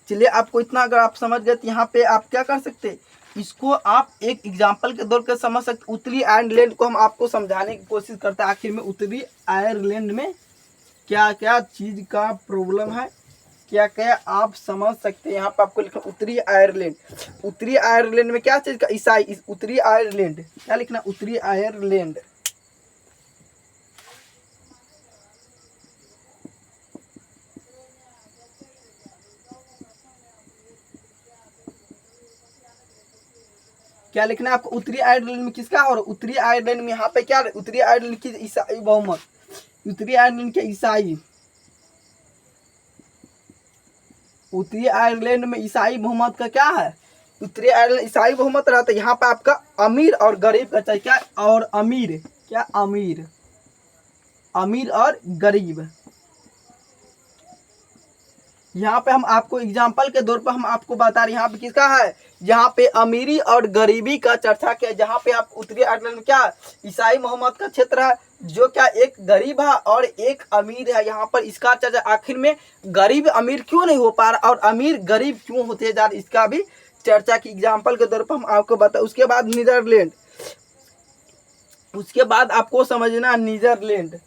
चलिए आपको इतना अगर आप समझ गए तो यहाँ पे आप क्या कर सकते, इसको आप एक एग्जाम्पल के तौर पर समझ सकते। उत्तरी आयरलैंड को हम आपको समझाने की कोशिश करते हैं आखिर में उत्तरी आयरलैंड में क्या क्या चीज का प्रॉब्लम है, क्या क्या आप समझ सकते हैं। यहाँ पे आपको लिखना उत्तरी आयरलैंड में क्या चीज का, ईसाई, उत्तरी आयरलैंड क्या लिखना, उत्तरी आयरलैंड, क्या लिखना है आपको, उत्तरी आयरलैंड में किसका और उत्तरी आयरलैंड में यहाँ पे क्या, उत्तरी आयरलैंड की ईसाई बहुमत, उत्तरी आयरलैंड के ईसाई, उत्तरी आयरलैंड में ईसाई बहुमत का क्या है, उत्तरी आयरलैंड ईसाई बहुमत रहता है। यहाँ पे आपका अमीर और गरीब का चाहिए, क्या और अमीर, क्या अमीर और गरीब। यहाँ पे हम आपको एग्जाम्पल के तौर पर हम आपको बता रहे हैं, यहाँ पे किसका है, यहाँ पे अमीरी और गरीबी का चर्चा किया। जहाँ पे आप उत्तरी आयरलैंड में क्या ईसाई मोहम्मद का क्षेत्र है, जो क्या एक गरीब है और एक अमीर है, यहाँ पर इसका चर्चा आखिर में गरीब अमीर क्यों नहीं हो पा रहा और अमीर गरीब क्यों होते जा रहे, इसका भी चर्चा की एग्जाम्पल के तौर पर हम आपको बता। उसके बाद नीदरलैंड, उसके बाद आपको समझना नीदरलैंड,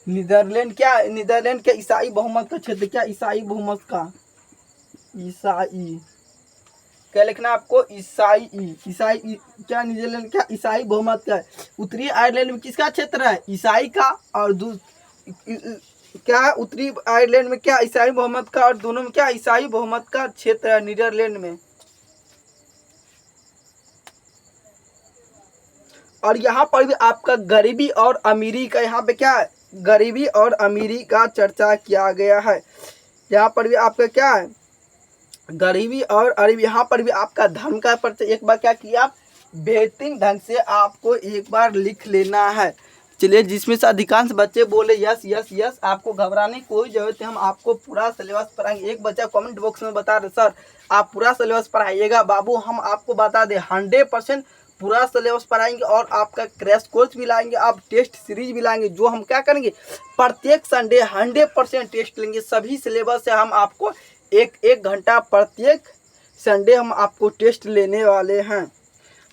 नीदरलैंड क्या, नीदरलैंड के ईसाई बहुमत का क्षेत्र, क्या ईसाई बहुमत का, ईसाई क्या लिखना आपको, ईसाई क्या नीदरलैंड क्या ईसाई बहुमत का है। उत्तरी आयरलैंड में किसका क्षेत्र है, ईसाई का, और क्या उत्तरी आयरलैंड में क्या ईसाई बहुमत का, और दोनों में क्या ईसाई बहुमत का क्षेत्र है नीदरलैंड में। और यहाँ पर भी आपका गरीबी और अमीरी का, यहाँ पे क्या है, गरीबी और अमीरी का चर्चा किया गया है। यहाँ पर भी आपका क्या है, गरीबी और अमीरी। यहाँ पर भी आपका धर्म का परिचय एक बार क्या किया, आप बेहतरीन ढंग से आपको एक बार लिख लेना है। चलिए, जिसमें से अधिकांश बच्चे बोले यस यस यस, आपको घबराने की कोई जरूरत है, हम आपको पूरा सिलेबस पढ़ाएंगे। एक बच्चा कमेंट बॉक्स में बता रहे सर आप पूरा सिलेबस पढ़ाइएगा। बाबू हम आपको बता दें 100% पूरा सिलेबस पढ़ाएंगे और आपका क्रैश कोर्स भी लाएंगे, आप टेस्ट सीरीज भी लाएंगे, जो हम क्या करेंगे प्रत्येक संडे 100% टेस्ट लेंगे। सभी सिलेबस से हम आपको एक घंटा प्रत्येक संडे हम आपको टेस्ट लेने वाले हैं।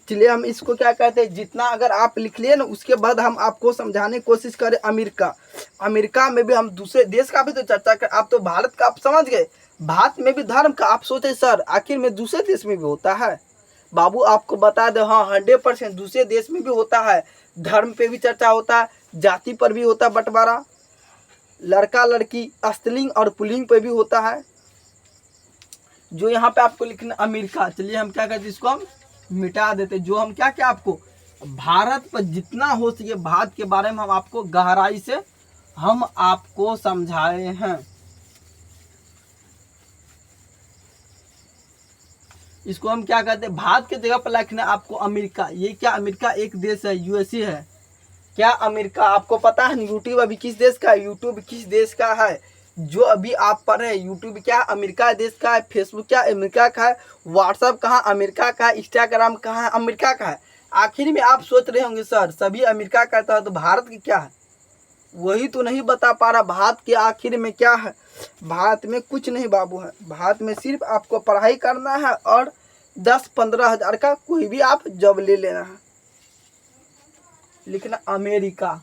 चलिए, हम इसको क्या कहते हैं, जितना अगर आप लिख लिए ना उसके बाद हम आपको समझाने की कोशिश करें। अमेरिका में भी हम दूसरे देश का भी तो चर्चा कर, आप तो भारत का आप समझ गए, भारत में भी धर्म का आप सोचे सर आखिर में दूसरे देश में भी होता है। बाबू आपको बता दे, हाँ 100% दूसरे देश में भी होता है, धर्म पे भी चर्चा होता है, जाति पर भी होता है बंटवारा। लड़का लड़की स्त्रीलिंग और पुल्लिंग पे भी होता है। जो यहाँ पे आपको लिखना अमेरिका, चलिए हम क्या करते हैं, इसको हम मिटा देते। जो हम क्या क्या आपको भारत पर जितना हो सके भारत के बारे में हम आपको गहराई से हम आपको समझाए हैं। इसको हम क्या कहते हैं, भारत के जगह पर लिखना आपको अमेरिका। ये क्या अमेरिका एक देश है, यूएसए है क्या अमेरिका? आपको पता है यूट्यूब अभी किस देश का है? यूट्यूब किस देश का है जो अभी आप पढ़ रहे हैं? यूट्यूब क्या अमेरिका देश का है? फेसबुक क्या अमेरिका का है? व्हाट्सएप कहाँ अमेरिका का है? इंस्टाग्राम कहाँ है अमेरिका का है? आखिर में आप सोच रहे होंगे सर सभी अमेरिका का था तो भारत की क्या है? वही तो नहीं बता पा रहा। भारत के आखिर में क्या है? भारत में कुछ नहीं बाबू है। भारत में सिर्फ आपको पढ़ाई करना है और 10-15 हज़ार का कोई भी आप जॉब ले लेना है। लिखना अमेरिका,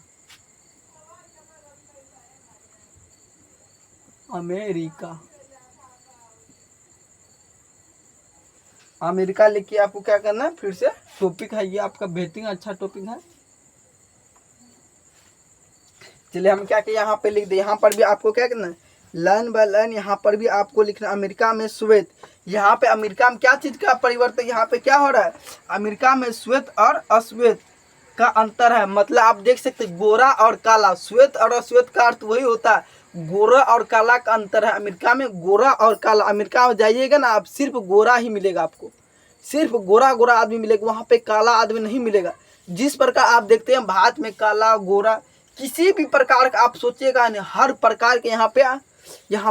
अमेरिका, अमेरिका लिखिए। आपको क्या करना है, फिर से टॉपिक है ये आपका बेहतरीन अच्छा टॉपिक है। चलिए हम क्या किया यहाँ पे लिख दे। यहाँ पर भी आपको क्या करना है, लाइन बाय लाइन यहाँ पर भी आपको लिखना अमेरिका में श्वेत। यहाँ पे अमेरिका में क्या चीज का परिवर्तन यहाँ पे क्या हो रहा है? अमेरिका में श्वेत और अश्वेत का अंतर है। मतलब आप देख सकते हैं गोरा और काला, श्वेत और अश्वेत का अर्थ वही होता है, गोरा और काला का अंतर है। अमेरिका में गोरा और काला, अमेरिका में जाइएगा ना आप सिर्फ गोरा ही मिलेगा आपको, सिर्फ गोरा गोरा आदमी मिलेगा, वहाँ पे काला आदमी नहीं मिलेगा। जिस प्रकार आप देखते हैं भारत में काला गोरा किसी भी प्रकार का आप सोचिएगा नहीं, हर प्रकार के यहाँ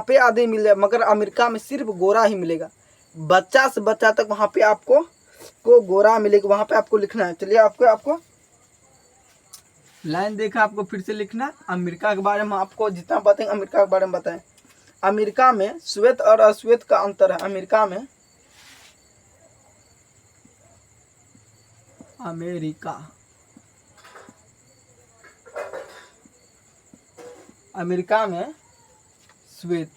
पे आदमी मिलेगा, मगर अमेरिका में सिर्फ गोरा ही मिलेगा। बच्चा से बच्चा तक वहाँ पे आपको गोरा मिलेगा। वहाँ पे आपको लिखना है। चलिए आपको लाइन देखा, आपको फिर से लिखना अमेरिका के बारे में। आपको जितना बताएंगे अमेरिका के बारे में बताएं। अमेरिका में श्वेत और अश्वेत का अंतर है। अमेरिका में अमेरिका में श्वेत,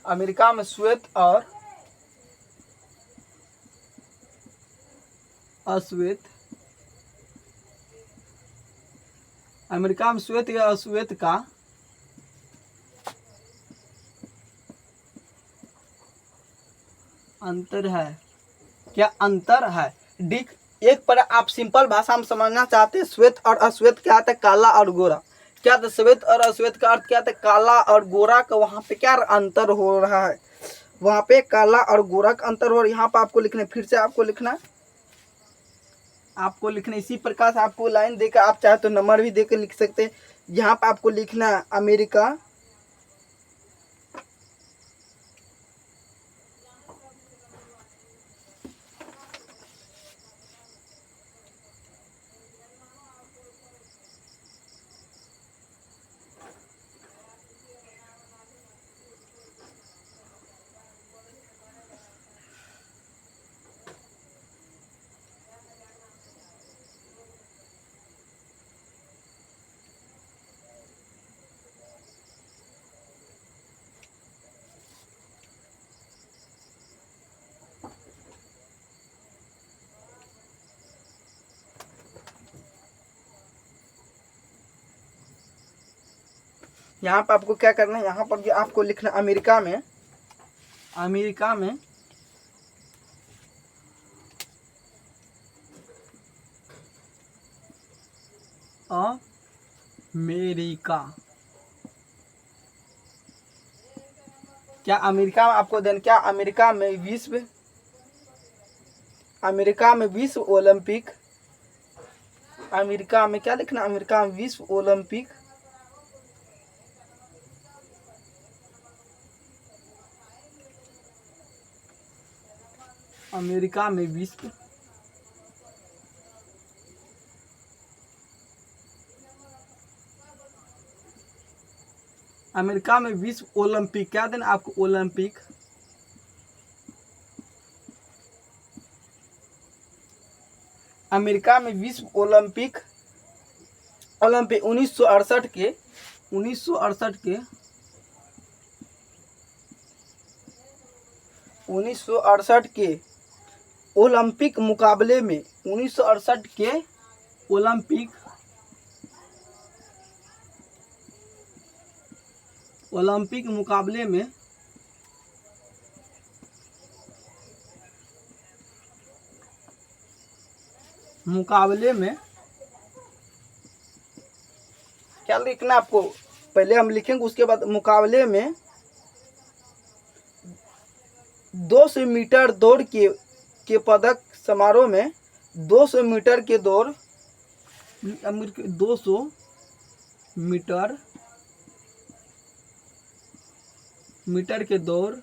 अमेरिका में श्वेत और अश्वेत, अमेरिका में श्वेत या अश्वेत का अंतर है। क्या अंतर है? डिक एक पर आप सिंपल भाषा में समझना चाहते हैं, श्वेत और अश्वेत क्या आता है, काला और गोरा। क्या था श्वेत और अश्वेत का अर्थ क्या था, काला और गोरा का वहाँ पे क्या अंतर हो रहा है, वहाँ पे काला और गोरा का अंतर हो रहा है। यहाँ पे आपको लिखना, फिर से आपको लिखना इसी प्रकार से आपको लाइन देकर आप चाहे तो नंबर भी देकर लिख सकते हैं। यहाँ पे आपको लिखना है अमेरिका यहाँ पर आपको क्या करना है, यहाँ पर भी आपको लिखना अमेरिका में अमेरिका क्या अमेरिका में आपको देन क्या अमेरिका में विश्व ओलंपिक, अमेरिका में क्या लिखना, अमेरिका में विश्व ओलंपिक अमेरिका में विश्व अमेरिका में विश्व ओलंपिक क्या देना आपको, ओलंपिक अमेरिका में विश्व ओलंपिक 1968 के ओलंपिक मुकाबले में 1968 के ओलंपिक ओलंपिक मुकाबले में क्या लिखना आपको, पहले हम लिखेंगे उसके बाद मुकाबले में 200 मीटर दौड़ के पदक समारोह में 200 मीटर के दौड़ 200 मीटर के दौड़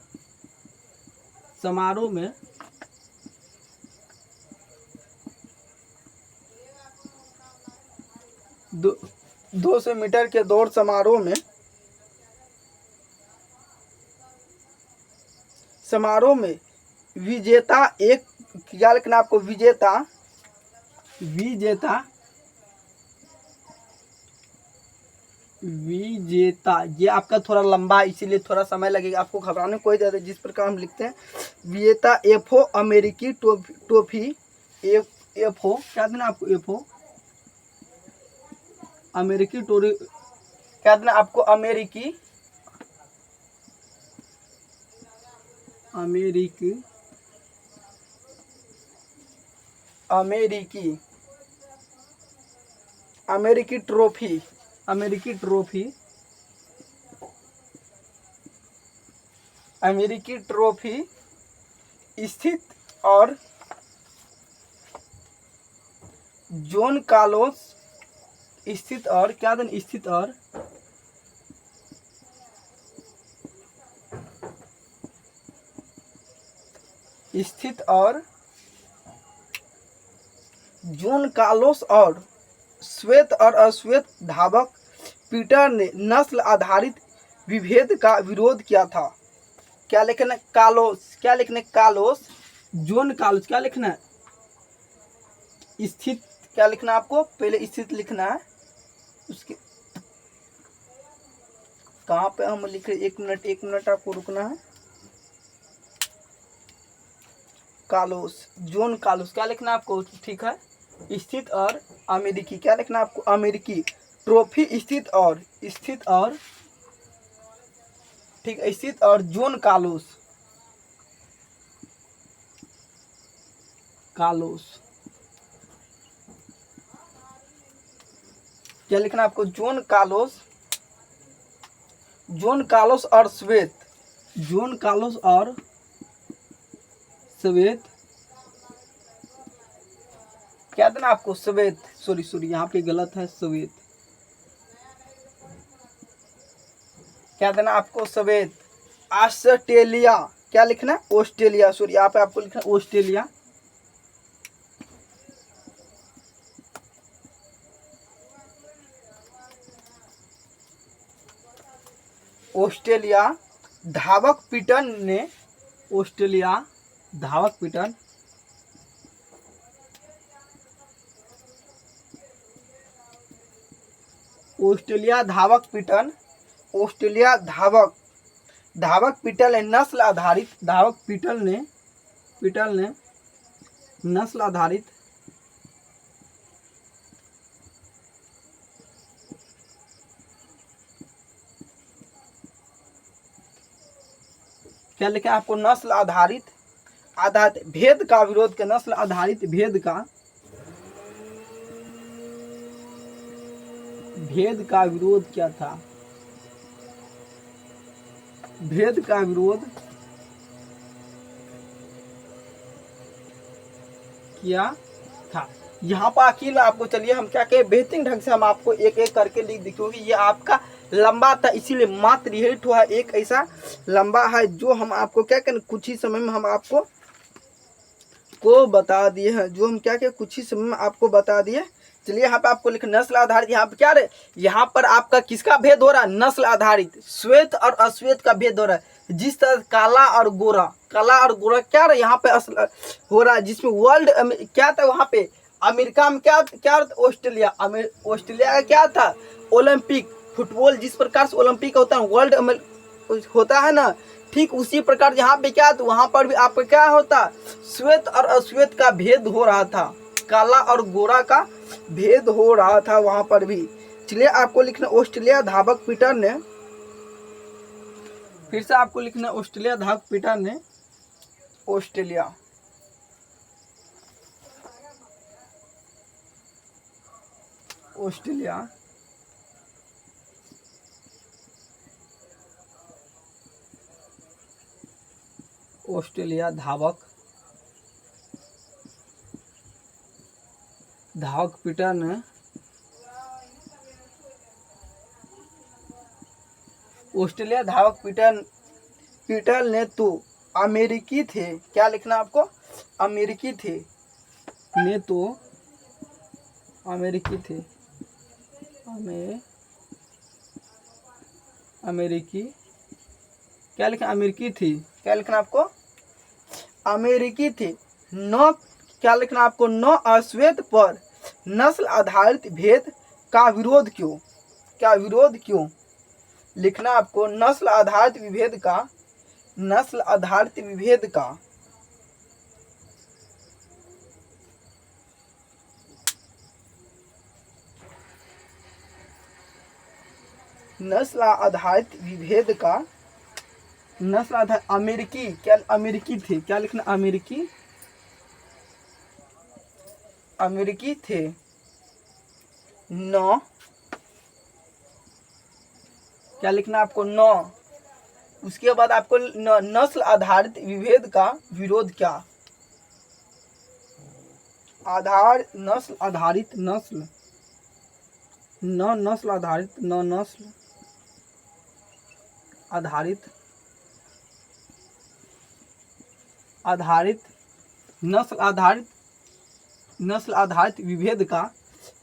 समारोह में 200 मीटर के दौड़ समारोह में विजेता एक, क्या लिखना आपको, विजेता ये आपका थोड़ा लंबा है इसीलिए थोड़ा समय लगेगा, आपको घबराने कोई ज़्यादा। जिस प्रकार हम लिखते हैं विजेता एफओ अमेरिकी ट्रॉफी, एफओ क्या देना आपको, एफओ अमेरिकी टोरी, क्या देना आपको, अमेरिकी ट्रॉफी स्थित और जॉन कार्लोस स्थित और, क्या देना, स्थित और जॉन कार्लोस और श्वेत और अश्वेत धावक पीटर ने नस्ल आधारित विभेद का विरोध किया था। क्या लिखना, कार्लोस, क्या लिखना, कार्लोस, जॉन कार्लोस, क्या लिखना है, स्थित, क्या लिखना आपको, पहले स्थित लिखना है, उसके कहाँ पे हम लिख रहे, एक मिनट आपको रुकना है। कार्लोस, जॉन कार्लोस, क्या लिखना आपको, ठीक है, स्थित और अमेरिकी, क्या लिखना आपको, अमेरिकी ट्रॉफी स्थित और ठीक है, स्थित और जॉन कार्लोस, क्या लिखना आपको, जॉन कार्लोस और श्वेत, क्या देना आपको, श्वेत, सॉरी यहाँ पे गलत है, श्वेत, क्या देना आपको, श्वेत ऑस्ट्रेलिया, क्या लिखना, ऑस्ट्रेलिया, सॉरी यहाँ पे आपको लिखना ऑस्ट्रेलिया धावक पीटर ने, धावक पीटर ने नस्ल आधारित, क्या लिखा आपको, नस्ल आधारित भेद का विरोध किया, नस्ल आधारित भेद का विरोध किया था, यहाँ पर आखिर में आपको, चलिए हम क्या कहें, बेहतरीन ढंग से हम आपको एक एक करके लिख दें, क्योंकि ये आपका लंबा था इसीलिए मात्र यही ठोआ एक ऐसा लंबा है जो हम आपको क्या करें, कुछ ही समय में हम आपको बता दिए हैं, जो हम क्या कहें, कुछ ही समय में आपको बता दिए। चलिए यहाँ पे आपको लिखना नस्ल आधारित, यहाँ पे क्या रहे, यहाँ पर आपका किसका भेद हो रहा है, नस्ल आधारित, श्वेत और अश्वेत का भेद हो रहा है। जिस तरह काला और गोरा क्या रहा है यहाँ पे हो रहा है, जिसमें वर्ल्ड क्या था वहाँ पे अमेरिका में, क्या ऑस्ट्रेलिया का क्या था, ओलंपिक फुटबॉल, जिस प्रकार से ओलंपिक होता है वर्ल्ड होता है ना, ठीक उसी प्रकार यहाँ पे क्या था, वहाँ पर भी आपका क्या होता, श्वेत और अश्वेत का भेद हो रहा था, काला और गोरा का भेद हो रहा था वहाँ पर भी। चलिए आपको लिखना ऑस्ट्रेलिया धावक पीटर ने फिर से आपको लिखना है ऑस्ट्रेलिया धावक पीटर ने ऑस्ट्रेलिया ऑस्ट्रेलिया ऑस्ट्रेलिया धावक पीटर ने ऑस्ट्रेलिया धावक पीटर ने तो अमेरिकी थे, क्या लिखना आपको, अमेरिकी थे ने तो अमेरिकी थे, अमेरिकी क्या लिखना, अमेरिकी थी, क्या लिखना आपको, अमेरिकी थे। न क्या लिखना आपको, न अश्वेत पर नस्ल आधारित भेद का विरोध क्यों, क्या विरोध क्यों लिखना आपको, नस्ल आधारित विभेद का, नस्ल आधारित विभेद का, नस्ल आधारित विभेद का, नस्ल आधारित अमेरिकी, क्या अमेरिकी थे, क्या लिखना, अमेरिकी, अमेरिकी थे। न क्या लिखना आपको, न, उसके बाद आपको नस्ल आधारित विभेद का विरोध क्या, आधार नस्ल आधारित, नस्ल न नस्ल आधारित, न नस्ल आधारित, आधारित नस्ल आधारित, नस्ल आधारित विभेद का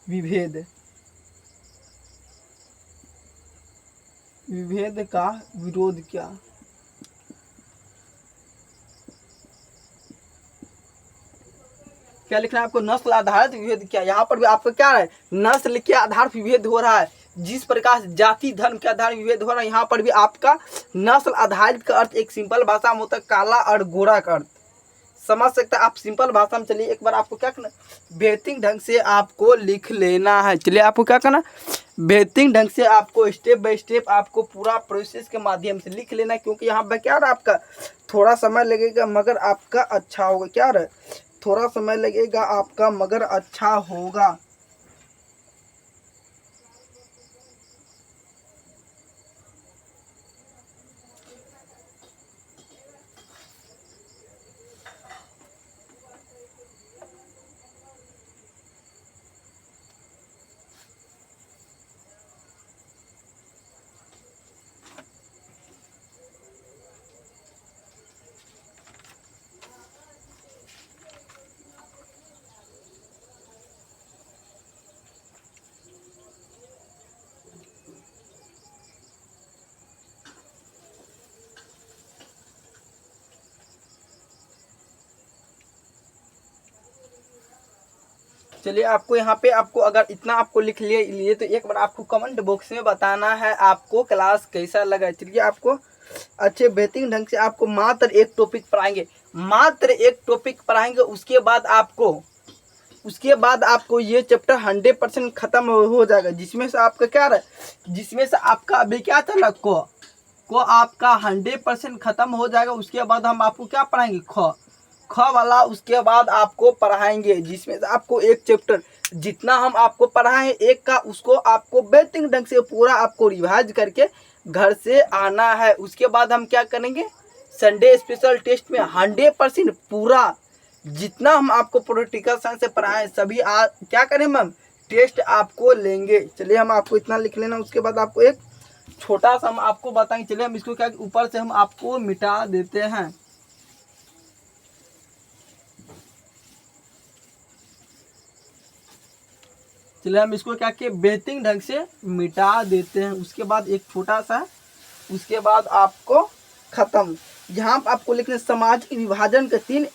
विभेद, विभेद का विरोध क्या, क्या लिखना है आपको, नस्ल आधारित विभेद क्या, यहाँ पर भी आपका क्या है, नस्ल के आधार विभेद हो रहा है, जिस प्रकार से जाति धर्म के आधार विभेद हो रहा है, यहाँ पर भी आपका नस्ल आधारित का अर्थ एक सिंपल भाषा में होता है काला और गोरा का अर्थ, समझ सकते हैं आप सिंपल भाषा में। चलिए एक बार आपको क्या करना, बेहतरीन ढंग से आपको लिख लेना है। चलिए आपको क्या करना, बेहतरीन ढंग से आपको स्टेप बाय स्टेप आपको पूरा प्रोसेस के माध्यम से लिख लेना है, क्योंकि यहाँ पर क्या रहा आपका थोड़ा समय लगेगा मगर आपका अच्छा होगा, क्या रहा थोड़ा समय लगेगा आपका मगर अच्छा होगा। चलिए आपको यहाँ पे आपको अगर इतना आपको लिख लिए तो एक बार आपको कमेंट बॉक्स में बताना है आपको क्लास कैसा लगा। चलिए आपको अच्छे बेहतरीन ढंग से आपको मात्र एक टॉपिक पढ़ाएंगे, मात्र एक टॉपिक पढ़ाएंगे, उसके बाद आपको ये चैप्टर 100% खत्म हो जाएगा, जिसमें से आपका क्या रहा, जिसमें से आपका अभी क्या चल रहा को आपका 100% खत्म हो जाएगा। उसके बाद हम आपको क्या पढ़ाएंगे, ख वाला उसके बाद आपको पढ़ाएंगे, जिसमें से आपको एक चैप्टर जितना हम आपको पढ़ाएं एक का, उसको आपको बेहतरीन ढंग से पूरा आपको रिवाइज करके घर से आना है। उसके बाद हम क्या करेंगे, संडे स्पेशल टेस्ट में 100% पूरा जितना हम आपको पॉलिटिकल साइंस से पढ़ाएं सभी क्या करें मैम, टेस्ट आपको लेंगे। चलिए हम आपको इतना लिख लेना, उसके बाद आपको एक छोटा सा हम आपको बताएंगे। चलिए हम इसको क्या ऊपर से हम आपको मिटा देते हैं। चलिए हम इसको क्या किए बेहतरीन ढंग से मिटा देते हैं। उसके बाद एक छोटा सा, उसके बाद आपको खत्म। यहाँ आपको लिखने सामाजिक विभाजन के 3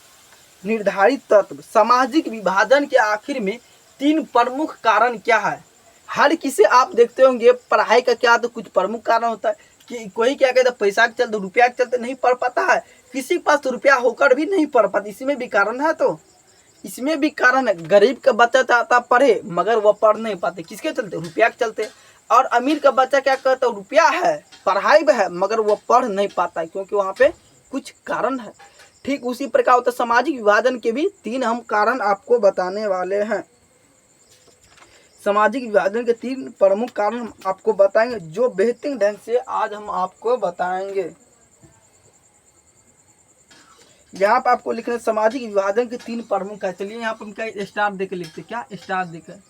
निर्धारित तत्व। सामाजिक विभाजन के आखिर में 3 प्रमुख कारण क्या है। हर किसी आप देखते होंगे पढ़ाई का क्या तो कुछ प्रमुख कारण होता है कि कोई क्या कहता है पैसा के चलते रुपया के चलते नहीं पढ़ पाता है, किसी के पास तो रुपया होकर भी नहीं पढ़ पाता, इसमें भी कारण है। तो इसमें भी कारण है, गरीब का बच्चा चाहता पढ़े मगर वह पढ़ नहीं पाते, किसके चलते, रुपया के चलते। और अमीर का बच्चा क्या कहता है, रुपया है पढ़ाई भी है मगर वो पढ़ नहीं पाता है क्योंकि वहाँ पे कुछ कारण है। ठीक उसी प्रकार होता है सामाजिक विभाजन के भी 3 हम कारण आपको बताने वाले हैं। सामाजिक विभाजन के 3 प्रमुख कारण आपको बताएंगे जो बेहतरीन ढंग से आज हम आपको बताएंगे। यहाँ पर आपको लिखना सामाजिक विभाजन के 3 प्रमुख है। चलिए यहाँ पर हम क्या स्टार देकर लिखते, क्या स्टार देकर।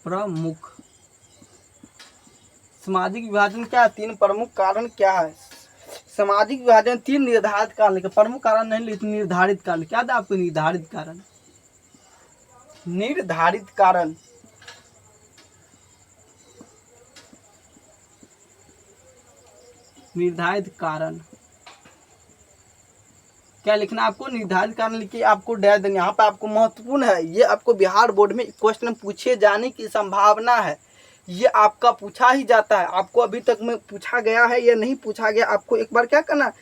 प्रमुख सामाजिक विभाजन क्या है, 3 प्रमुख कारण क्या है। सामाजिक विभाजन 3 निर्धारित कारण लिखे, प्रमुख कारण नहीं लिखे, निर्धारित कारण। क्या था आपको निर्धारित कारण, निर्धारित कारण। निर्धारित कारण क्या लिखना आपको, निर्धारित कारण लिखिए, आपको डैश देंगे। यहाँ पर आपको महत्वपूर्ण है, ये आपको बिहार बोर्ड में क्वेश्चन पूछे जाने की संभावना है, ये आपका पूछा ही जाता है। आपको अभी तक में पूछा गया है या नहीं पूछा गया, आपको एक बार क्या करना,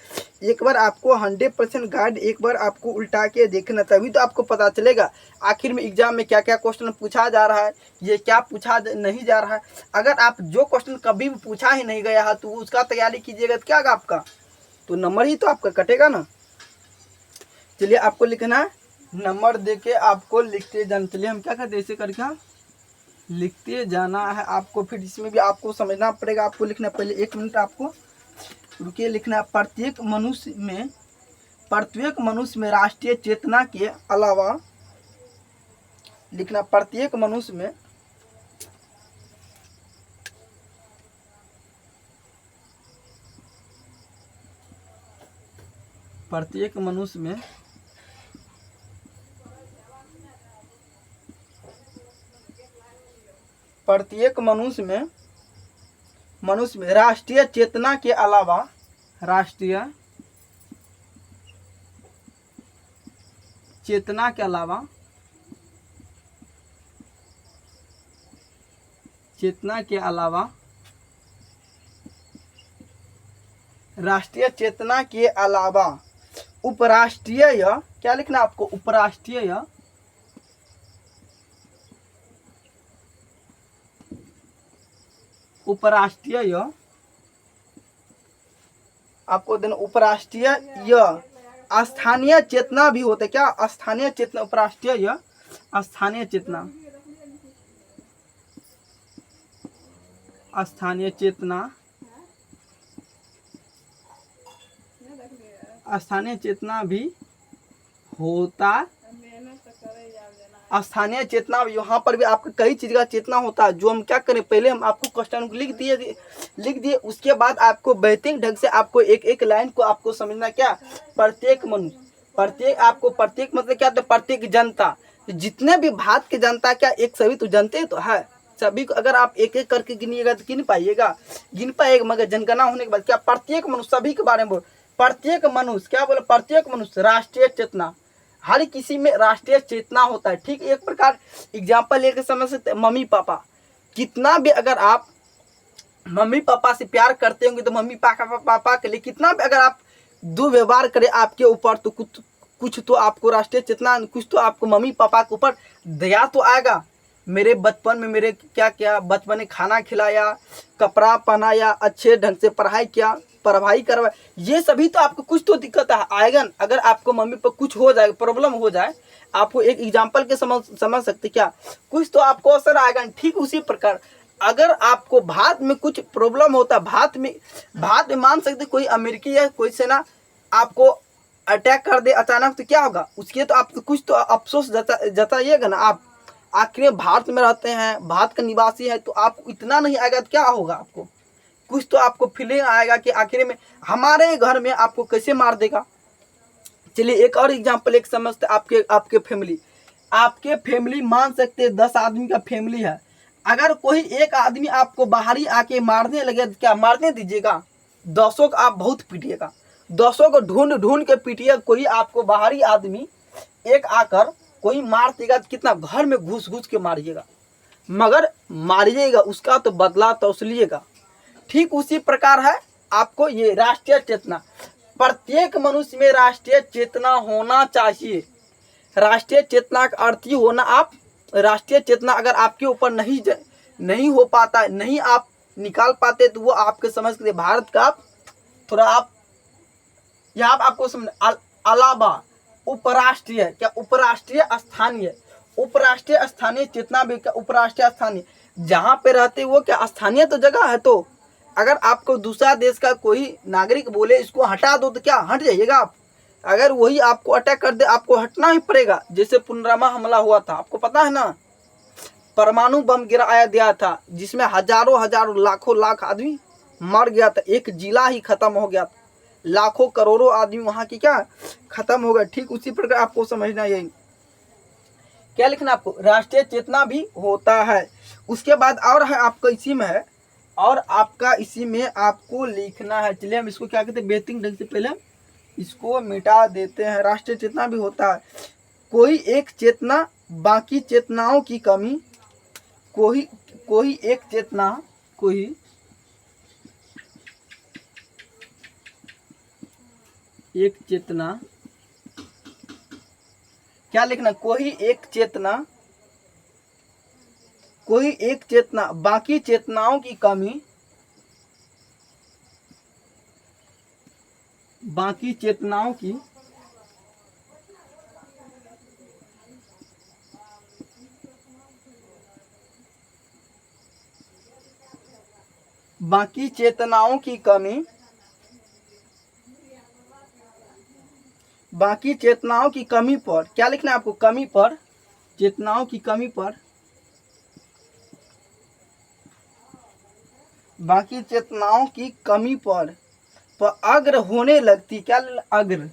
एक बार आपको 100% गाइड एक बार आपको उल्टा के देखना, तभी तो आपको पता चलेगा आखिर में एग्जाम में क्या क्या क्वेश्चन पूछा जा रहा है, ये क्या पूछा नहीं जा रहा है। अगर आप जो क्वेश्चन कभी भी पूछा ही नहीं गया है तो उसका तैयारी कीजिएगा तो क्या होगा आपका, तो नंबर ही तो आपका कटेगा ना। चलिए आपको लिखना है, नंबर देके आपको लिखते जाना। चलिए हम क्या करते हैं, ऐसे करके लिखते जाना है आपको। फिर इसमें भी आपको समझना पड़ेगा, आपको लिखना पहले 1 मिनट आपको रुकिए। लिखना प्रत्येक मनुष्य में राष्ट्रीय चेतना के अलावा, लिखना प्रत्येक मनुष्य में मनुष्य में राष्ट्रीय चेतना के अलावा, राष्ट्रीय चेतना के अलावा, राष्ट्रीय चेतना के अलावा उपराष्ट्रीय, क्या लिखना आपको, उपराष्ट्रीय आपको देना, उपराष्ट्रीय स्थानीय चेतना भी होता है। क्या स्थानीय चेतना, उपराष्ट्रीय स्थानीय चेतना, स्थानीय चेतना भी होता। स्थानीय चेतना यहाँ पर भी आपका कई चीज का चेतना होता है, जो हम क्या करें, पहले हम आपको क्वेश्चन को लिख दिए, उसके बाद आपको बेहतरीन ढंग से आपको एक एक लाइन को आपको समझना। क्या प्रत्येक मतलब क्या, तो प्रत्येक जनता, जितने भी भारत की जनता, क्या एक सभी तो जनते तो है, सभी को अगर आप एक एक करके गिनिएगा तो गिन पाइएगा, मगर जनगणना होने के बाद क्या प्रत्येक मनुष्य, सभी के बारे में बोल, प्रत्येक मनुष्य, क्या बोले, प्रत्येक मनुष्य राष्ट्रीय चेतना, हर किसी में राष्ट्रीय चेतना होता है। ठीक एक प्रकार एग्जाम्पल लेकर समझ सकते हैं, मम्मी पापा, कितना भी अगर आप मम्मी पापा से प्यार करते होंगे तो मम्मी पापा के लिए कितना भी अगर आप दुर्व्यवहार करें आपके ऊपर तो कुछ तो आपको राष्ट्रीय चेतना, कुछ तो आपको मम्मी पापा के ऊपर दया तो आएगा। मेरे बचपन में मेरे क्या क्या बचपन में खाना खिलाया, कपड़ा पहनाया, अच्छे ढंग से पढ़ाई किया, पढ़ाई करवा, ये सभी तो आपको कुछ तो दिक्कत आएगा। अगर आपको मम्मी पर कुछ हो जाए, प्रॉब्लम हो जाए, आपको एक एग्जाम्पल के समझ सकते क्या, कुछ तो आपको असर आएगा। ठीक उसी प्रकार अगर आपको भारत में कुछ प्रॉब्लम होता, भारत में मान सकते कोई अमेरिकी या कोई सेना आपको अटैक कर दे अचानक, तो क्या होगा, उसके तो आप कुछ तो अफसोस जताइएगा ना। आप आखिर भारत में रहते हैं, भारत का निवासी है, तो आपको इतना नहीं आएगा तो क्या होगा, आपको कुछ तो आपको फीलिंग आएगा कि आखिर में हमारे घर में आपको कैसे मार देगा। चलिए एक और एग्जांपल एक समझते, आपके फैमिली मान सकते 10 आदमी का फैमिली है, अगर कोई एक आदमी आपको बाहरी आके मारने लगे तो क्या मारने दीजिएगा? 10 को आप बहुत पीटिएगा, 10 को ढूंढ ढूंढ के पीटिएगा। कोई आपको बाहरी आदमी एक आकर कोई मार देगा तो कितना घर में घुस घुस के मारिएगा, मगर मारिएगा, उसका तो बदला तो उसलिएगा। ठीक उसी प्रकार है आपको ये राष्ट्रीय चेतना, प्रत्येक मनुष्य में राष्ट्रीय चेतना होना चाहिए। राष्ट्रीय चेतना का अर्थ ही होना, आप राष्ट्रीय चेतना अगर आपके ऊपर नहीं हो पाता है, नहीं आप निकाल पाते, तो वो आपके समझ के भारत का थोड़ा आप यहाँ आपको समझ अलावा उपराष्ट्रीय, क्या उपराष्ट्रीय स्थानीय, उपराष्ट्रीय स्थानीय चेतना भी, क्या उपराष्ट्रीय स्थानीय जहाँ पे रहते वो क्या स्थानीय तो जगह है। तो अगर आपको दूसरा देश का कोई नागरिक बोले इसको हटा दो तो क्या हट जाइएगा आप? अगर वही आपको अटैक कर दे आपको हटना ही पड़ेगा। जैसे पुलवामा हमला हुआ था, आपको पता है ना, परमाणु बम गिराया दिया था जिसमें हजारों लाखों लाख आदमी मर गया था, एक जिला ही खत्म हो गया था, लाखों करोड़ों आदमी वहाँ की क्या खत्म हो गए। ठीक उसी प्रकार आपको समझना, यही क्या लिखना आपको, राष्ट्रीय चेतना भी होता है। उसके बाद और है आपको इसी में है, और आपका इसी में आपको लिखना है। चलिए हम इसको क्या कहते हैं बेहतरीन ढंग से पहले इसको मिटा देते हैं। राष्ट्रीय चेतना भी होता है, कोई एक चेतना बाकी चेतनाओं की कमी, कोई एक चेतना, कोई एक चेतना, क्या लिखना, कोई एक चेतना, कोई एक चेतना बाकी चेतनाओं की कमी, बाकी चेतनाओं की बाकी चेतनाओं की कमी, बाकी चेतनाओं की कमी पर, क्या लिखना है आपको, कमी पर, चेतनाओं की कमी पर, बाकी चेतनाओं की कमी पर अग्र होने लगती, क्या अग्र,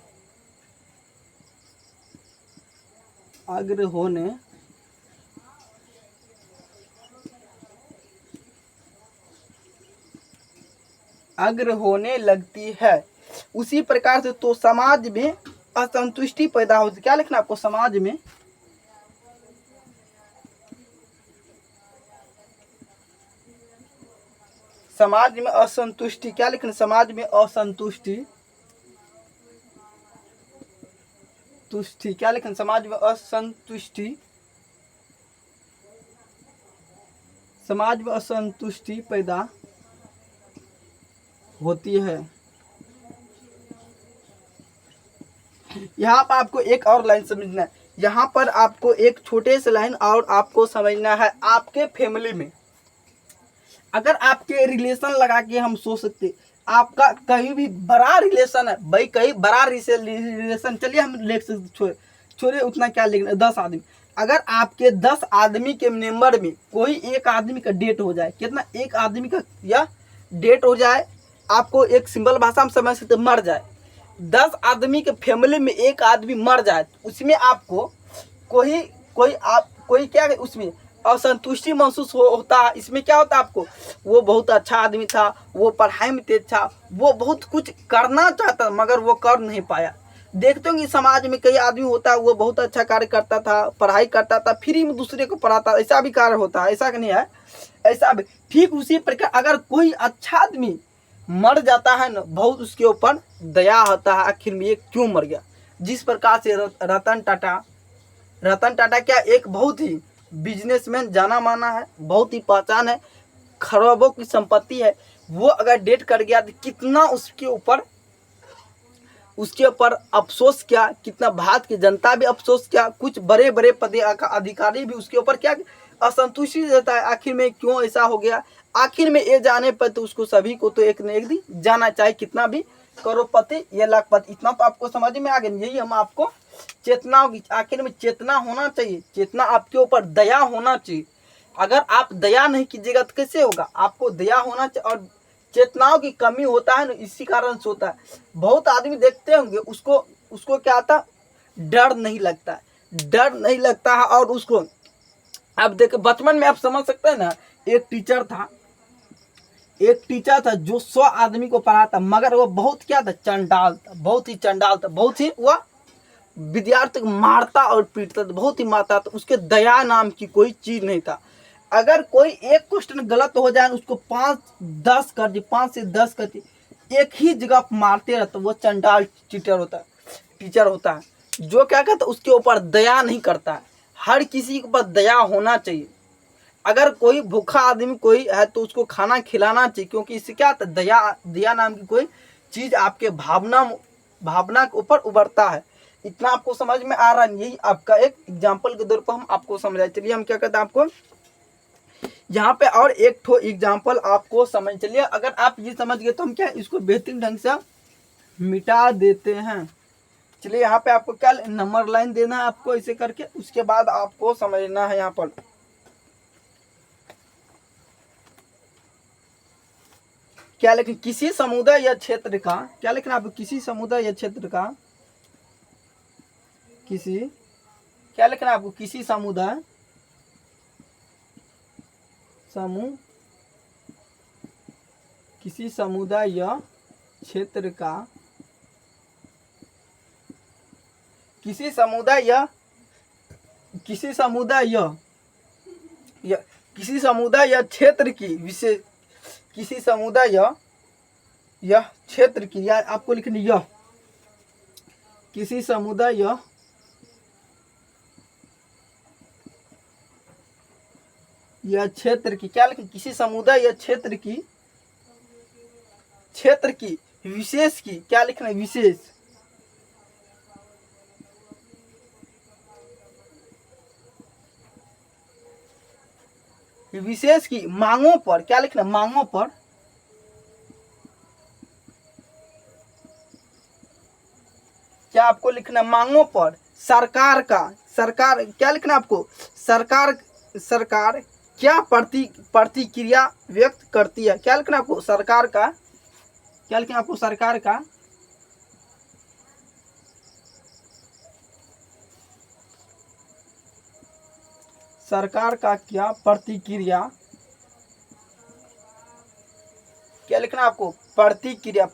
अग्र होने, अग्र होने लगती है। उसी प्रकार से तो समाज में असंतुष्टि पैदा होती, क्या लिखना आपको, समाज में, समाज में असंतुष्टि, क्या लिखना, समाज में असंतुष्टि, तुष्टि, क्या लिखना, समाज में असंतुष्टि, समाज में असंतुष्टि पैदा होती है। यहाँ पर आपको एक और लाइन समझना है, यहाँ पर आपको एक छोटे से लाइन और आपको समझना है। आपके फैमिली में अगर आपके रिलेशन लगा के हम सोच सकते, आपका कहीं भी बड़ा रिलेशन है भाई, कहीं बड़ा रिलेशन, चलिए हम लिख सकते, छोड़िए उतना क्या लिखना, 10 आदमी, अगर आपके 10 आदमी के मेंबर में कोई एक आदमी का डेट हो जाए, कितना, एक आदमी का या डेट हो जाए, आपको एक सिंपल भाषा में समझ सकते, मर जाए, 10 आदमी के फैमिली में एक आदमी मर जाए, उसमें आपको कोई क्या उसमें असंतुष्टि महसूस होता है। इसमें क्या होता है आपको, वो बहुत अच्छा आदमी था, वो पढ़ाई में तेज था, वो बहुत कुछ करना चाहता मगर वो कर नहीं पाया। देखते होंगे समाज में कई आदमी होता है, वो बहुत अच्छा कार्य करता था, पढ़ाई करता था, फ्री में दूसरे को पढ़ाता, ऐसा भी कार्य होता है, ऐसा नहीं है, ऐसा भी। ठीक उसी प्रकार अगर कोई अच्छा आदमी मर जाता है ना, बहुत उसके ऊपर दया होता है, आखिर में ये क्यों मर गया। जिस प्रकार से रतन टाटा क्या एक बहुत ही बिजनेसमैन जाना माना है, बहुत ही पहचान है, खरबों की संपत्ति है, वो अगर डेट कर गया तो कितना उसके ऊपर अफसोस किया, कितना भारत की जनता भी अफसोस किया, कुछ बड़े बड़े पद अधिकारी भी उसके ऊपर क्या असंतुष्टि देता है, आखिर में क्यों ऐसा हो गया। आखिर में ये जाने पर तो उसको सभी को तो एक न एक दिन जाना चाहिए, कितना भी करोड़पति या लाखपति, इतना तो आपको समझ में आ गया। यही हम आपको चेतना की, आखिर में चेतना होना चाहिए, चेतना आपके ऊपर दया होना चाहिए। अगर आप दया नहीं कीजिएगा तो कैसे होगा, आपको दया होना चाहिए। और चेतनाओं की कमी होता है ना, इसी कारण से होता है। बहुत आदमी देखते होंगे उसको क्या आता, डर नहीं लगता है और उसको अब देखो बचपन में आप समझ सकते हैं ना, एक टीचर था जो 100 आदमी को पढ़ाता, मगर वो बहुत क्या था, चंडाल था, बहुत ही चंडाल था, बहुत ही वह विद्यार्थी को मारता और पीटता था, बहुत ही मारता था। उसके दया नाम की कोई चीज नहीं था। अगर कोई एक क्वेश्चन गलत हो जाए उसको 5-10 कर दी, 5 से 10 कर दी, एक ही जगह मारते रहता, वो चंडाल टीचर होता है। जो क्या कहता है, उसके ऊपर दया नहीं करता है। हर किसी के ऊपर दया होना चाहिए। अगर कोई भूखा आदमी कोई है तो उसको खाना खिलाना चाहिए, क्योंकि इससे क्या होता है, दया नाम की कोई चीज आपके भावना के ऊपर उभरता है। इतना आपको समझ में आ रहा है? यही आपका एक एग्जाम्पल के तौर पर हम आपको समझाए। चलिए हम क्या कहते हैं, आपको यहाँ पे और एक ठो एग्जाम्पल आपको समझ। चलिए अगर आप ये समझ गए तो हम क्या इसको बेहतरीन ढंग से मिटा देते हैं। चलिए यहाँ पे आपको क्या नंबर लाइन देना है आपको, इसे करके उसके बाद आपको समझना है। यहाँ पर क्या लिखें, किसी समुदाय या क्षेत्र का, क्या लिखना आपको, किसी समुदाय या क्षेत्र का, किसी, क्या लिखना आपको, किसी समुदाय किसी समुदाय या क्षेत्र का, किसी समुदाय या किसी समुदाय या क्षेत्र की विशेष, किसी समुदाय या क्षेत्र की, या आपको लिखनी यह, किसी समुदाय या क्षेत्र की, क्या लिखें, किसी समुदाय या क्षेत्र की विशेष की, क्या लिखना है, विशेष की मांगों पर, क्या लिखना, मांगों पर, क्या आपको लिखना, मांगों पर सरकार क्या लिखना आपको, सरकार क्या प्रतिक्रिया व्यक्त करती है, क्या लिखना आपको, सरकार का, क्या लिखना आपको, सरकार का क्या प्रतिक्रिया, क्या लिखना आपको, प्रतिक्रिया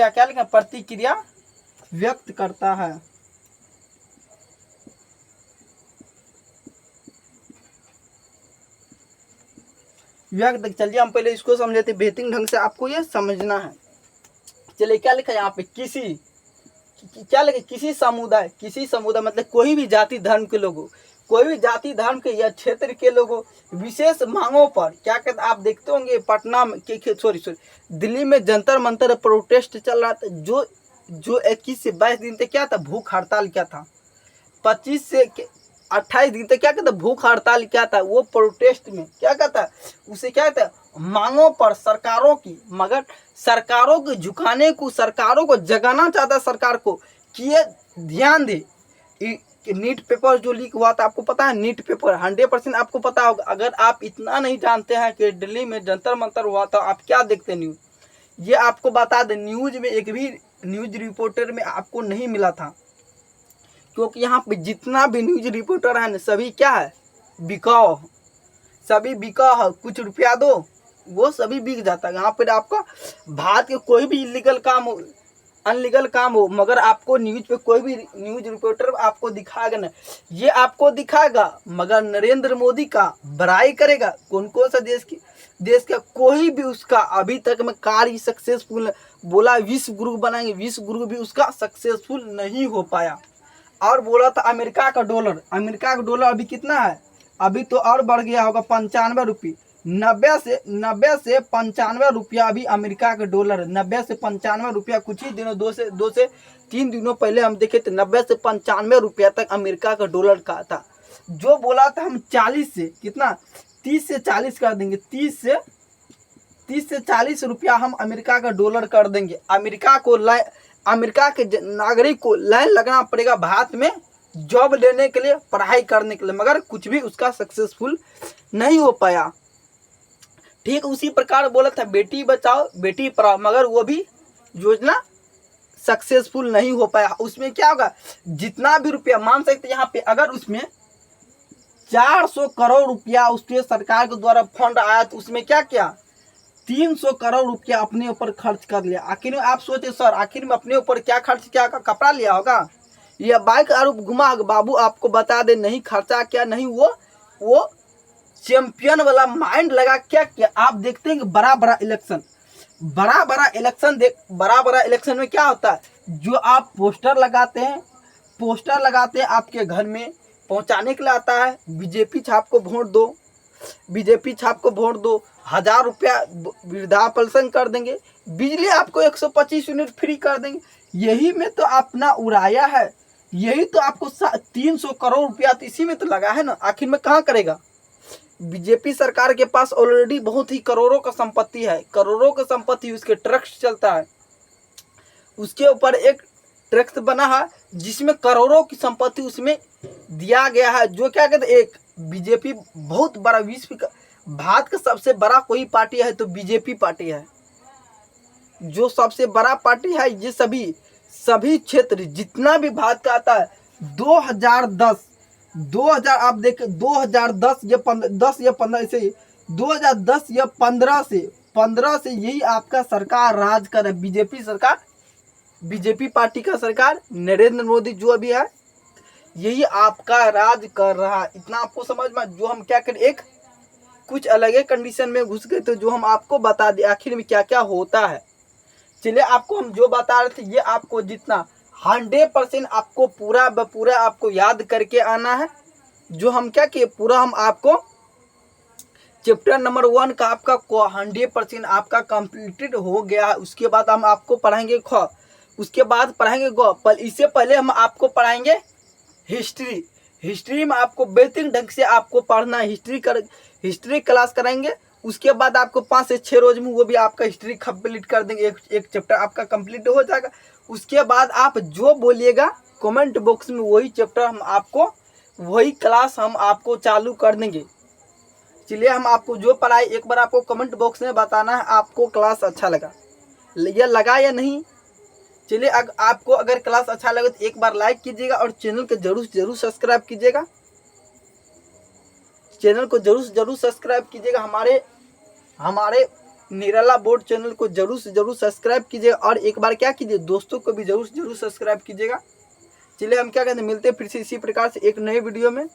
क्या लिखना, प्रतिक्रिया व्यक्त करता है। चलिए हम पहले इसको समझते, बेहतरीन ढंग से आपको ये समझना है। चलिए क्या लिखा है यहाँ पे, क्या लिखा, किसी समुदाय मतलब कोई भी जाति धर्म के लोगों, कोई भी जाति धर्म के या क्षेत्र के लोगों विशेष मांगों पर, क्या कहते, आप देखते होंगे पटना में दिल्ली में जंतर मंतर प्रोटेस्ट चल रहा था, जो 21 से 22 दिन तक क्या था, भूख हड़ताल क्या था, 25 से 28 दिन तक क्या कहता, भूख हड़ताल क्या था, वो प्रोटेस्ट में क्या कहता, उसे क्या कहता, मांगों पर सरकारों की, मगर सरकारों को झुकाने को, सरकारों को जगाना चाहता सरकार को कि ये ध्यान दे। नीट पेपर जो लीक हुआ था, आपको पता है, नीट पेपर 100% आपको पता होगा। अगर आप इतना नहीं जानते हैं कि दिल्ली में जंतर मंतर हुआ था, आप क्या देखते न्यूज, ये आपको बता दें, न्यूज में एक भी न्यूज रिपोर्टर में आपको नहीं मिला था, क्योंकि यहाँ पे जितना भी न्यूज रिपोर्टर है ना, सभी क्या है, बिकाऊ, सभी बिकाऊ है, कुछ रुपया दो वो सभी बिक जाता है। यहाँ पर आपका भारत के कोई भी इलीगल काम हो, अनलीगल काम हो, मगर आपको न्यूज पे कोई भी न्यूज रिपोर्टर आपको दिखाएगा ना, ये आपको दिखाएगा, मगर नरेंद्र मोदी का बड़ाई करेगा, कौन सा देश का कोई भी उसका अभी तक में कार्य सक्सेसफुल, बोला विश्व गुरु बनाएंगे, विश्व गुरु भी उसका सक्सेसफुल नहीं हो पाया। और बोला था अमेरिका का डॉलर अभी कितना है, अभी तो और बढ़ गया होगा, 95 रुपये, 90 से 95 रुपया अभी अमेरिका का डॉलर है। 90 से 95 रुपया, कुछ ही दिनों, 2 से 3 दिनों पहले हम देखे थे 90 से 95 रुपया तक अमेरिका का डॉलर का था। जो बोला था हम 40 से कितना, 30 से 40 कर देंगे, 30 से 40 रुपया हम अमेरिका का डॉलर कर देंगे। अमेरिका के नागरिक को लाइन लगना पड़ेगा भारत में जॉब लेने के लिए, पढ़ाई करने के लिए, मगर कुछ भी उसका सक्सेसफुल नहीं हो पाया। ठीक उसी प्रकार बोला था बेटी बचाओ बेटी पढ़ाओ, मगर वो भी योजना सक्सेसफुल नहीं हो पाया। उसमें क्या होगा, जितना भी रुपया मान सकते यहाँ पे, अगर उसमें 400 करोड़ रुपया उसके सरकार के द्वारा फंड आया तो उसमें क्या किया, 300 करोड़ रुपया अपने ऊपर खर्च कर लिया। आखिर में आप सोचे सर आखिर में अपने ऊपर क्या खर्च किया, कपड़ा लिया होगा या बाइक आरोप घुमा। बाबू आपको बता दे नहीं खर्चा क्या नहीं, वो चैंपियन वाला माइंड लगा क्या किया। आप देखते हैं कि बड़ा बड़ा इलेक्शन में क्या होता है, जो आप पोस्टर लगाते हैं आपके घर में पहुंचाने के लिए आता है, बीजेपी छाप को वोट दो, 1000 रुपया वृद्धा पेंशन कर देंगे, बिजली आपको 125 यूनिट फ्री कर देंगे। यही में तो अपना उड़ाया है, यही तो आपको 300 करोड़ रुपया तो इसी में तो लगा है ना। आखिर में कहाँ करेगा। बीजेपी सरकार के पास ऑलरेडी बहुत ही करोड़ों का संपत्ति है, उसके ट्रस्ट चलता है, उसके ऊपर एक ट्रस्ट बना है जिसमें करोड़ों की संपत्ति उसमें दिया गया है। जो क्या कहते हैं, एक बीजेपी बहुत बड़ा विश्व का भारत का सबसे बड़ा कोई पार्टी है तो बीजेपी पार्टी है, जो सबसे बड़ा पार्टी है। ये सभी क्षेत्र जितना भी भारत का आता है 2010 आप देखें 2010 या 15 से 2010 या 15 से यही आपका सरकार राज कर है। बीजेपी पार्टी का सरकार, नरेंद्र मोदी जो अभी है यही आपका राज कर रहा है। इतना आपको समझ में, जो हम क्या करें, एक कुछ अलग कंडीशन में घुस गए तो जो हम आपको बता दें आखिर में क्या क्या होता है। चलिए आपको हम जो बता रहे थे ये आपको जितना 100% आपको पूरा आपको याद करके आना है। जो हम क्या किए, पूरा हम आपको चैप्टर नंबर 1 का आपका 100% आपका कंप्लीटेड हो गया है। उसके बाद हम आपको पढ़ाएंगे ख, उसके बाद पढ़ाएंगे ग, पर इससे पहले हम आपको पढ़ाएंगे हिस्ट्री में आपको बेहतरीन ढंग से आपको पढ़ना है। हिस्ट्री क्लास कराएंगे। उसके बाद आपको 5 से 6 रोज में वो भी आपका हिस्ट्री कंप्लीट कर देंगे, एक चैप्टर आपका कंप्लीट हो जाएगा। उसके बाद आप जो बोलिएगा कमेंट बॉक्स में वही चैप्टर वही क्लास हम आपको चालू कर देंगे। चलिए हम आपको जो पढ़ाए एक बार आपको कमेंट बॉक्स में बताना है आपको क्लास अच्छा लगा या नहीं। चलिए आपको अगर क्लास अच्छा लगे तो एक बार लाइक कीजिएगा और चैनल को जरूर सब्सक्राइब कीजिएगा। हमारे निराला बोर्ड चैनल को जरूर सब्सक्राइब कीजिएगा और एक बार क्या कीजिए, दोस्तों को भी जरूर सब्सक्राइब कीजिएगा। चलिए हम क्या कहते हैं, मिलते हैं फिर से इसी प्रकार से एक नए वीडियो में।